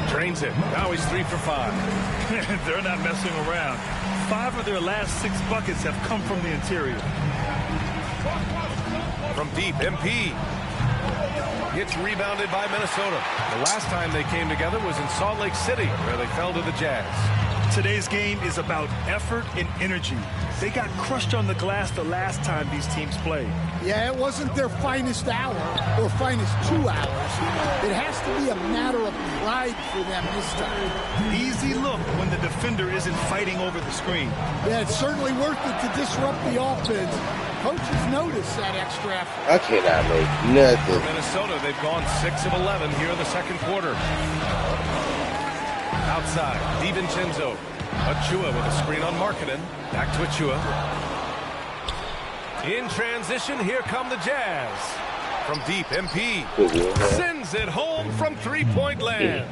Drains it. Now he's 3 for 5. They're not messing around. 5 of their last 6 buckets have come from the interior. From deep, MP. Gets rebounded by Minnesota. The last time they came together was in Salt Lake City, where they fell to the Jazz. Today's game is about effort and energy. They got crushed on the glass the last time these teams played. Yeah, it wasn't their finest hour or finest 2 hours. It has to be a matter of pride for them this time. Easy look when the defender isn't fighting over the screen. Yeah, it's certainly worth it to disrupt the offense. Coaches notice that extra effort. I cannot make nothing. For Minnesota, they've gone 6 of 11 here in the second quarter. Outside, DiVincenzo. Achua with a screen on Markkanen. Back to Achua. In transition, here come the Jazz. From deep, MP sends it home from three-point land.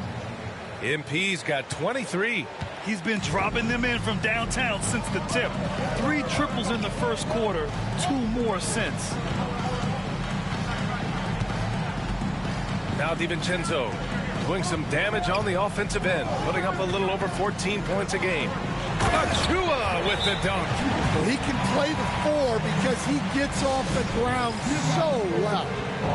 MP's got 23. He's been dropping them in from downtown since the tip. 3 triples in the first quarter, 2 more since. Now DiVincenzo doing some damage on the offensive end, putting up a little over 14 points a game. Achua with the dunk. Well, he can play the 4 because he gets off the ground so well.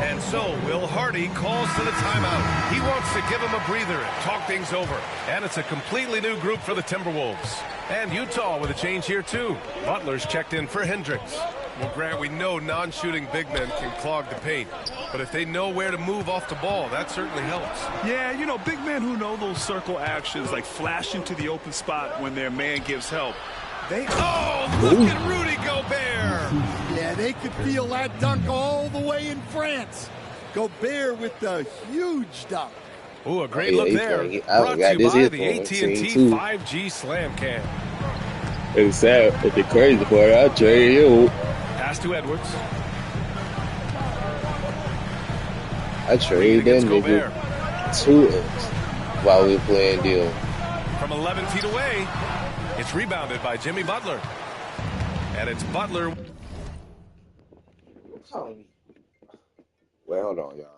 And so Will Hardy calls for the timeout. He wants to give him a breather and talk things over. And it's a completely new group for the Timberwolves. And Utah with a change here too. Butler's checked in for Hendricks. Well, Grant, we know non-shooting big men can clog the paint. But if they know where to move off the ball, that certainly helps. Yeah, you know, big men who know those circle actions, like flashing to the open spot when their man gives help. Oh, look at Rudy Gobert. Yeah, they could feel that dunk all the way in France. Gobert with the huge dunk. Ooh, a great look there. Brought to you by the AT&T 5G Slam Cam. It's sad, but the crazy part, I'll trade you. Pass to Edwards. I trade that nigga 2 while we playing deal. From 11 feet away, it's rebounded by Jimmy Butler. And it's Butler. Well, hold on, y'all.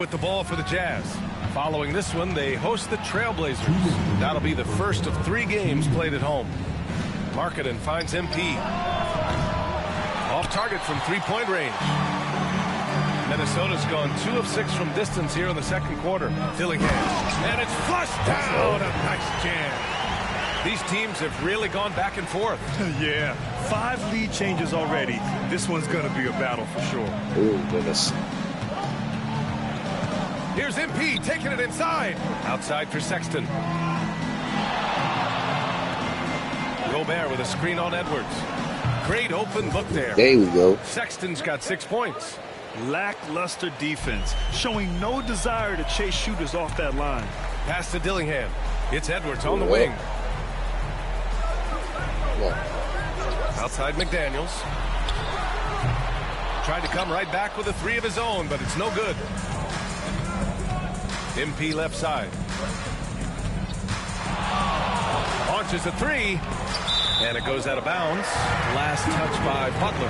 with the ball for the Jazz. Following this one, they host the Trailblazers. That'll be the first of 3 games played at home. Markkanen finds MP. Off target from 3-point range. Minnesota's gone 2 of 6 from distance here in the second quarter. Dillingham. And it's flushed down. A nice jam. These teams have really gone back and forth. Yeah, 5 lead changes already. This one's going to be a battle for sure. Ooh, goodness. Here's MP taking it inside. Outside for Sexton. Gobert with a screen on Edwards. Great open look there. There we go. Sexton's got 6 points. Lackluster defense, showing no desire to chase shooters off that line. Pass to Dillingham. It's Edwards on the wing. Outside McDaniels. Tried to come right back with a 3 of his own, but it's no good. MP left side. Launches a 3. And it goes out of bounds. Last touch by Butler.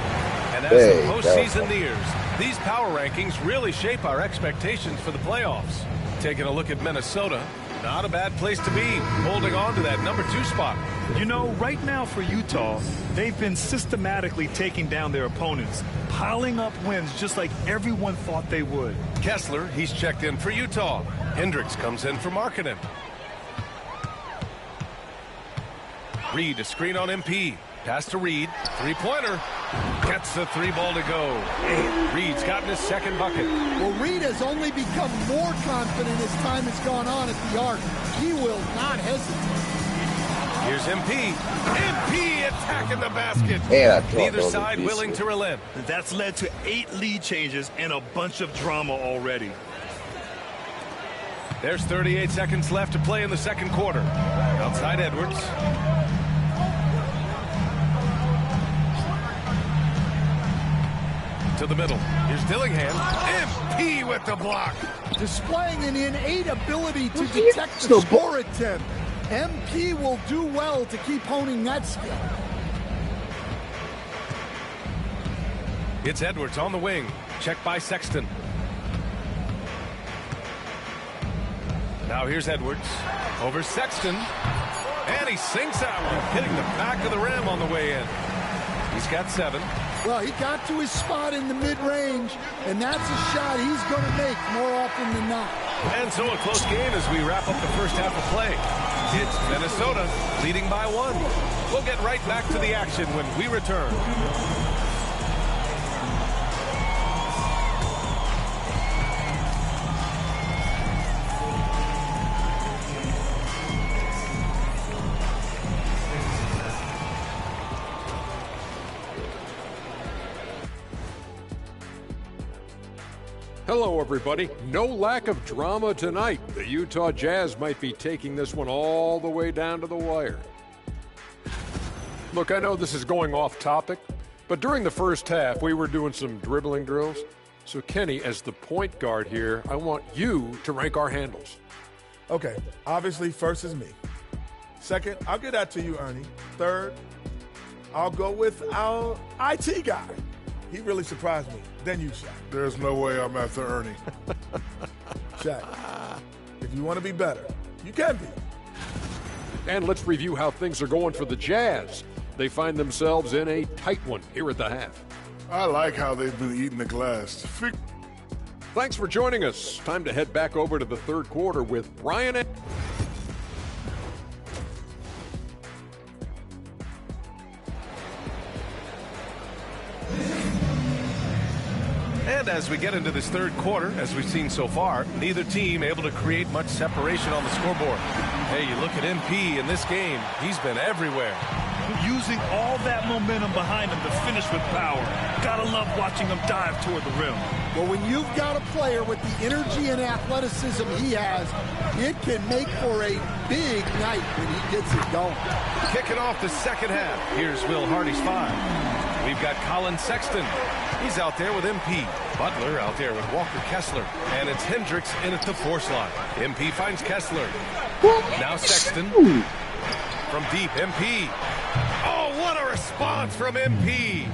And as the postseason nears, these power rankings really shape our expectations for the playoffs. Taking a look at Minnesota, not a bad place to be, holding on to that number 2 spot. You know, right now for Utah, they've been systematically taking down their opponents, piling up wins just like everyone thought they would. Kessler, he's checked in for Utah. Hendricks comes in for Markkanen. Reed, a screen on MP. Pass to Reed. 3-pointer. Gets the 3 ball to go. Reed's gotten his second bucket. Well, Reed has only become more confident as time has gone on at the arc. He will not hesitate. Here's MP. MP attacking the basket. Yeah, neither side willing to relent. That's led to 8 lead changes and a bunch of drama already. There's 38 seconds left to play in the second quarter. Outside Edwards. To the middle. Here's Dillingham. MP with the block. Displaying an innate ability to detect the score attempt. MP will do well to keep honing that skill. It's Edwards on the wing. Check by Sexton. Now here's Edwards. Over Sexton. And he sinks that one, hitting the back of the rim on the way in. He's got 7. Well, he got to his spot in the mid-range, and that's a shot he's going to make more often than not. And so a close game as we wrap up the first half of play. It's Minnesota leading by 1. We'll get right back to the action when we return. Hello, everybody. No lack of drama tonight. The Utah Jazz might be taking this one all the way down to the wire. Look, I know this is going off topic, but during the first half, we were doing some dribbling drills. So, Kenny, as the point guard here, I want you to rank our handles. Okay, obviously, first is me. Second, I'll get that to you, Ernie. Third, I'll go with our IT guy. He really surprised me. Then you, Shaq. There's no way I'm after Ernie. Shaq, if you want to be better, you can be. And let's review how things are going for the Jazz. They find themselves in a tight one here at the half. I like how they've been eating the glass. Thanks for joining us. Time to head back over to the third quarter with Brian. And as we get into this third quarter, as we've seen so far, neither team able to create much separation on the scoreboard. Hey, you look at MP in this game, he's been everywhere. Using all that momentum behind him to finish with power. Gotta love watching him dive toward the rim. Well, when you've got a player with the energy and athleticism he has, it can make for a big night when he gets it going. Kicking off the second half, here's Will Hardy's 5. We've got Colin Sexton. He's out there with MP. Butler out there with Walker Kessler. And it's Hendricks in at the 4 slot. MP finds Kessler. Now Sexton. From deep, MP. Oh, what a response from MP.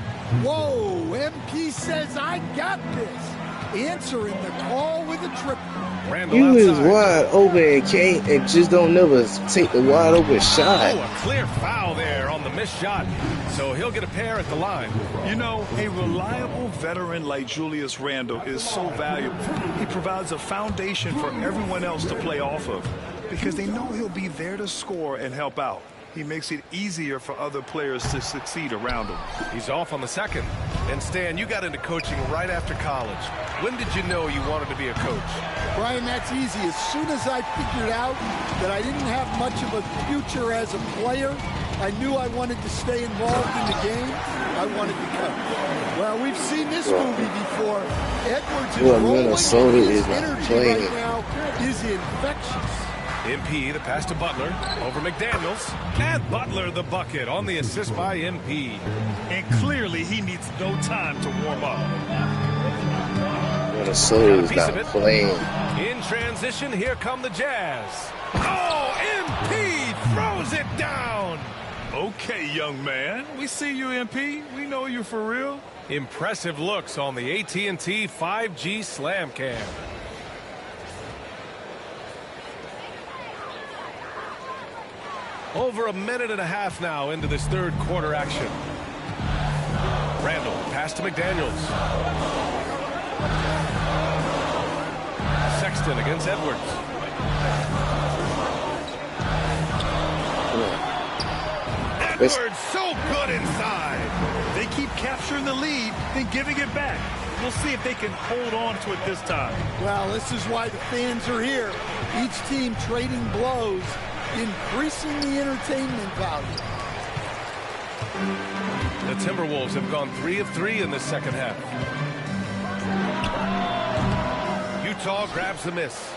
Whoa, MP says, I got this. answering the call with a triple. Randall You is outside. wide open and just don't never take the wide open shot. Oh, a clear foul there on the missed shot. So he'll get a pair at the line. You know, a reliable veteran like Julius Randle is so valuable. He provides a foundation for everyone else to play off of because they know he'll be there to score and help out. He makes it easier for other players to succeed around him. He's off on the second. And Stan, you got into coaching right after college. When did you know you wanted to be a coach? Brian, that's easy. As soon as I figured out that I didn't have much of a future as a player, I knew I wanted to stay involved in the game. I wanted to coach. Well, we've seen this movie before. Edwards is rolling. Minnesota His is not energy playing. right now is infectious. MP, the pass to Butler, over McDaniels, and Butler the bucket on the assist by MP. And clearly he needs no time to warm up. Minnesota is not playing. In transition, here come the Jazz. Oh, MP throws it down. Okay, young man. We see you, MP. We know you for real. Impressive looks on the AT&T 5G Slam Cam. Over a minute and a half now into this third quarter action. Randall, pass to McDaniels. Sexton against Edwards. Edwards so good inside. They keep capturing the lead, then giving it back. We'll see if they can hold on to it this time. Well, this is why the fans are here. Each team trading blows, increasing the entertainment value. The Timberwolves have gone 3 of 3 in the second half. Utah grabs the miss.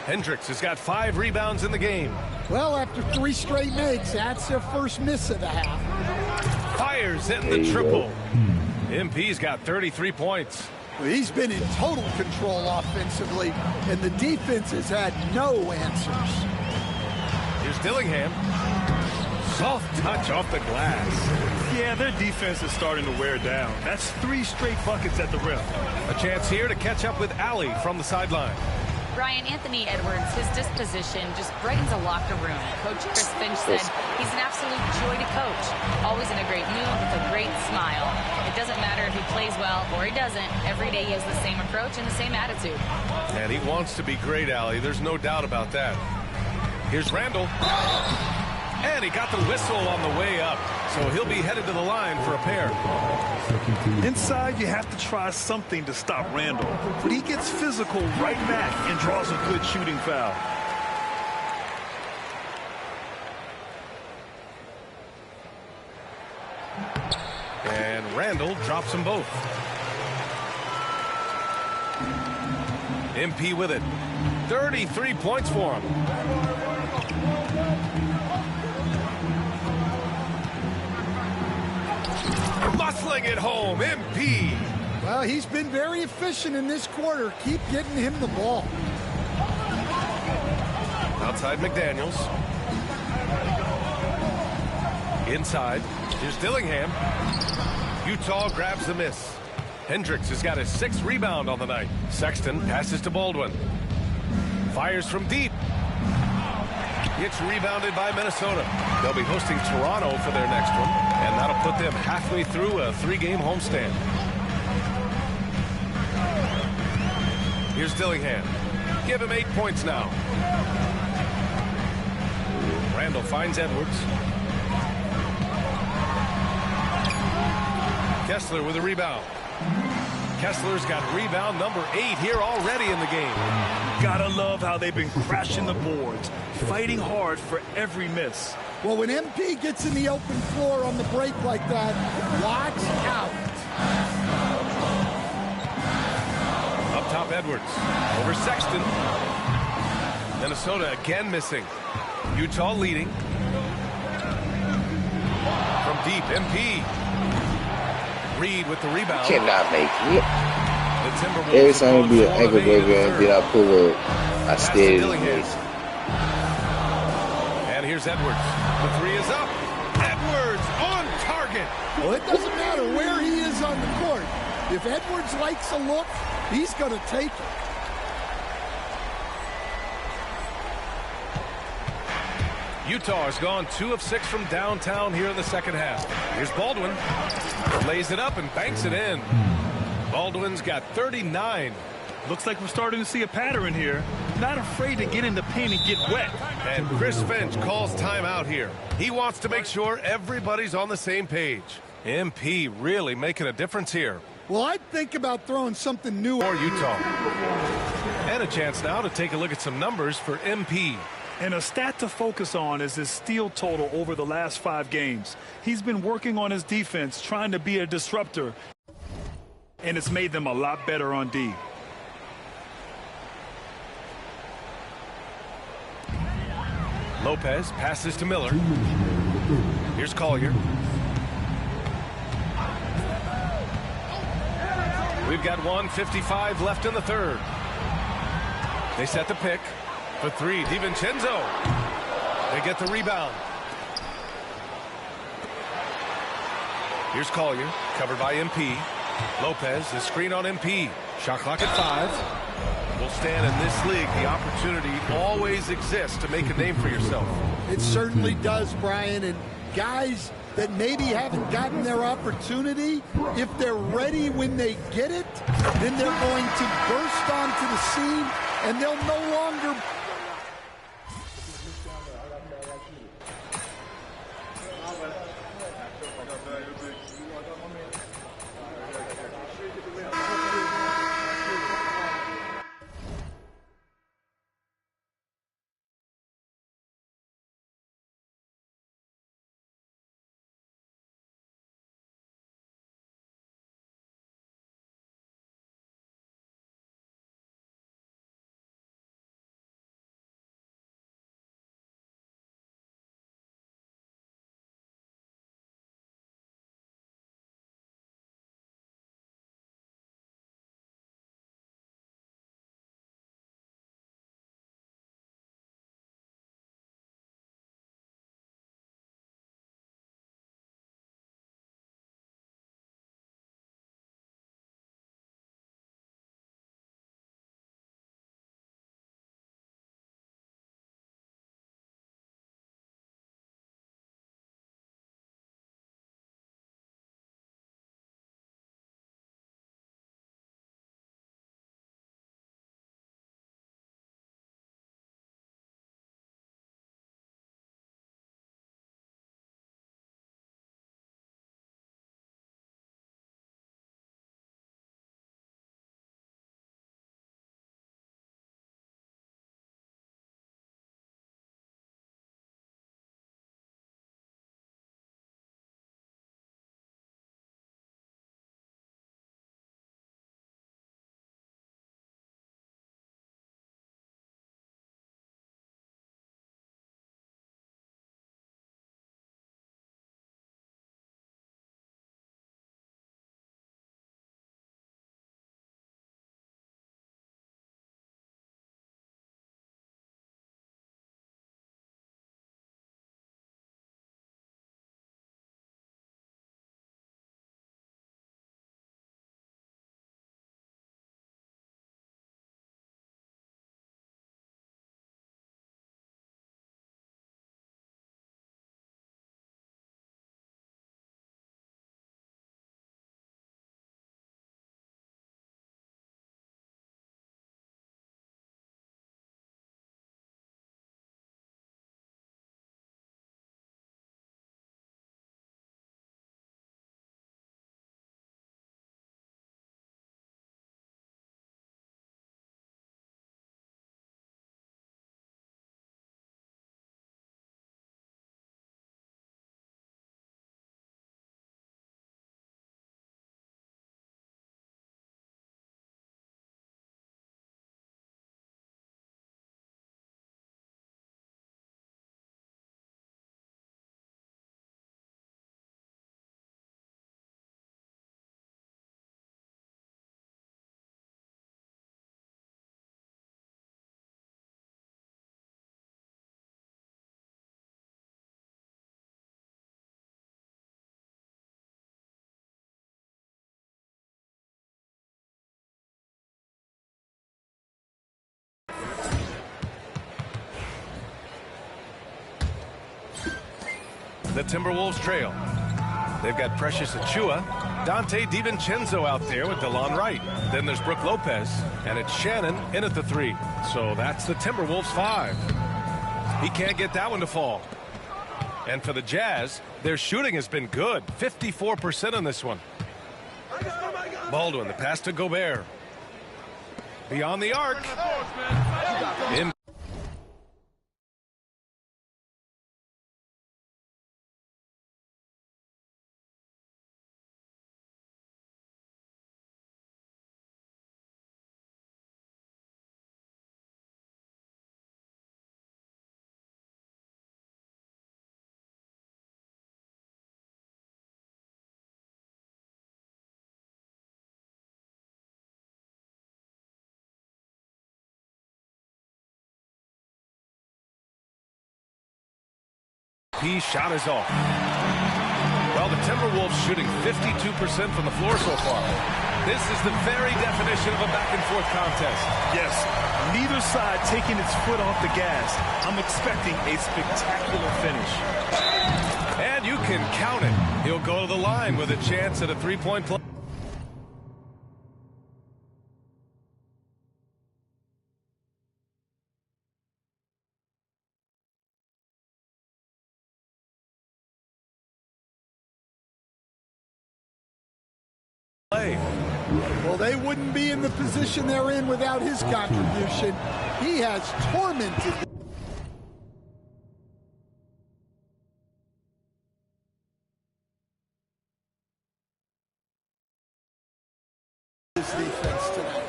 Hendricks has got 5 rebounds in the game. Well, after 3 straight makes, that's their first miss of the half. Fires hitting the triple. MP's got 33 points. Well, he's been in total control offensively, and the defense has had no answers. Here's Dillingham. Soft touch off the glass. Yeah, their defense is starting to wear down. That's 3 straight buckets at the rim. A chance here to catch up with Allie from the sideline. Brian, Anthony Edwards, his disposition just brightens a locker room. Coach Chris Finch said he's an absolute joy to coach. Always in a great mood with a great smile. It doesn't matter if he plays well or he doesn't. Every day he has the same approach and the same attitude. And he wants to be great, Allie. There's no doubt about that. Here's Randall. And he got the whistle on the way up. So he'll be headed to the line for a pair. Inside, you have to try something to stop Randall. But he gets physical right back and draws a good shooting foul. And Randall drops them both. MP with it. 33 points for him. Muscling it home, MP. Well, he's been very efficient in this quarter. Keep getting him the ball. Outside McDaniels. Inside. Here's Dillingham. Utah grabs the miss. Hendricks has got his 6th rebound on the night. Sexton passes to Baldwin. Fires from deep. It's rebounded by Minnesota. They'll be hosting Toronto for their next one, and that'll put them halfway through a 3-game homestand. Here's Dillingham. Give him 8 points now. Randall finds Edwards. Kessler with a rebound. Kessler's got rebound number 8 here already in the game. Gotta love how they've been crashing the boards, fighting hard for every miss. Well, when MP gets in the open floor on the break like that, watch out. Up top, Edwards. Over Sexton. Minnesota again missing. Utah leading. From deep, MP. Reed with the rebound. Cannot make it. The Timberwolves Every time we do an ankle breaker and then I pull up, I stay in place. And here's Edwards. The 3 is up. Edwards on target. Well, it doesn't matter where he is on the court. If Edwards likes a look, he's going to take it. Utah has gone 2 of 6 from downtown here in the second half. Here's Baldwin. Lays it up and banks it in. Baldwin's got 39. Looks like we're starting to see a pattern here. Not afraid to get in the paint and get wet. And Chris Finch calls timeout here. He wants to make sure everybody's on the same page. MP really making a difference here. Well, I'd think about throwing something new for Utah. And a chance now to take a look at some numbers for MP. And a stat to focus on is his steal total over the last 5 games. He's been working on his defense, trying to be a disruptor, and it's made them a lot better on D. Lopez passes to Miller. Here's Collier. We've got 1:55 left in the third. They set the pick. For 3, DiVincenzo. They get the rebound. Here's Collier, covered by MP. Lopez, the screen on MP. Shot clock at 5. Will stand in this league. The opportunity always exists to make a name for yourself. It certainly does, Brian. And guys that maybe haven't gotten their opportunity, if they're ready when they get it, then they're going to burst onto the scene, and they'll no longer the Timberwolves trail. They've got Precious Achiuwa, Dante DiVincenzo out there with DeLon Wright. Then there's Brook Lopez, and it's Shannon in at the 3. So that's the Timberwolves 5. He can't get that one to fall. And for the Jazz, their shooting has been good. 54% on this one. Baldwin, the pass to Gobert. Beyond the arc. In. His shot is off. Well, the Timberwolves shooting 52% from the floor so far. This is the very definition of a back-and-forth contest. Yes, neither side taking its foot off the gas. I'm expecting a spectacular finish. And you can count it. He'll go to the line with a chance at a three-point play. Well, they wouldn't be in the position they're in without his contribution. He has tormented his defense tonight.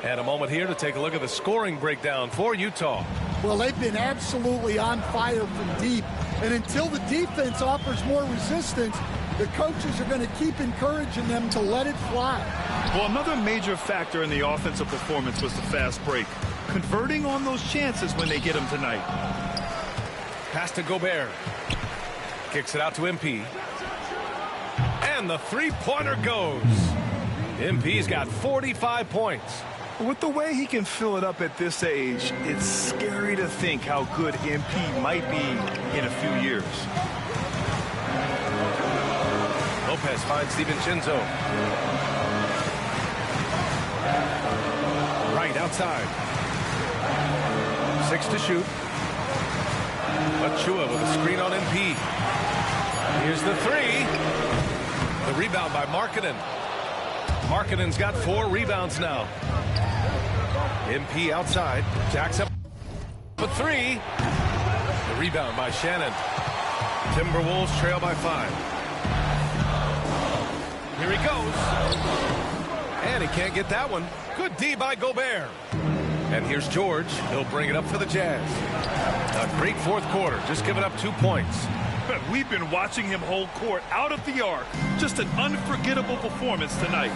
And a moment here to take a look at the scoring breakdown for Utah. Well, they've been absolutely on fire from deep. And until the defense offers more resistance, the coaches are going to keep encouraging them to let it fly. Well, another major factor in the offensive performance was the fast break. Converting on those chances when they get them tonight. Pass to Gobert. Kicks it out to MP. And the three-pointer goes. MP's got 45 points. With the way he can fill it up at this age, it's scary to think how good MP might be in a few years. Lopez finds DiVincenzo. Right outside. 6 to shoot. Achiuwa with a screen on MP. Here's the 3. The rebound by Markkanen. Markkanen's got 4 rebounds now. MP outside. Jacks up for 3. The rebound by Shannon. Timberwolves trail by 5. Here he goes. And he can't get that one. Good D by Gobert. And here's George. He'll bring it up for the Jazz. A great fourth quarter. Just giving up 2 points. We've been watching him hold court out of the arc. Just an unforgettable performance tonight.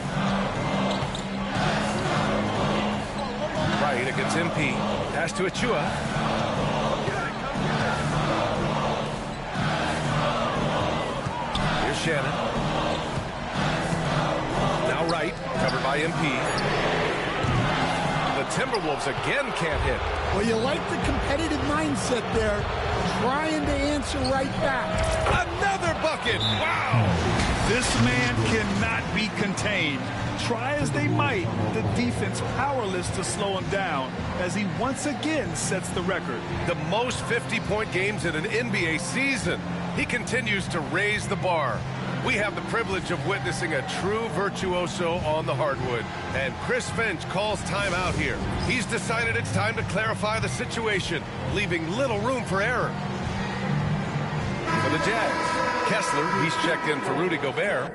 Right against MP. Pass to Achiuwa. Here's Shannon. Now Wright, covered by MP. The Timberwolves again can't hit. Well, you like the competitive mindset there, trying to answer right back. Another bucket! Wow! This man cannot be contained. Try as they might, the defense powerless to slow him down as he once again sets the record. The most 50-point games in an NBA season. He continues to raise the bar. We have the privilege of witnessing a true virtuoso on the hardwood. And Chris Finch calls timeout here. He's decided it's time to clarify the situation, leaving little room for error. For the Jazz, Kessler, he's checked in for Rudy Gobert.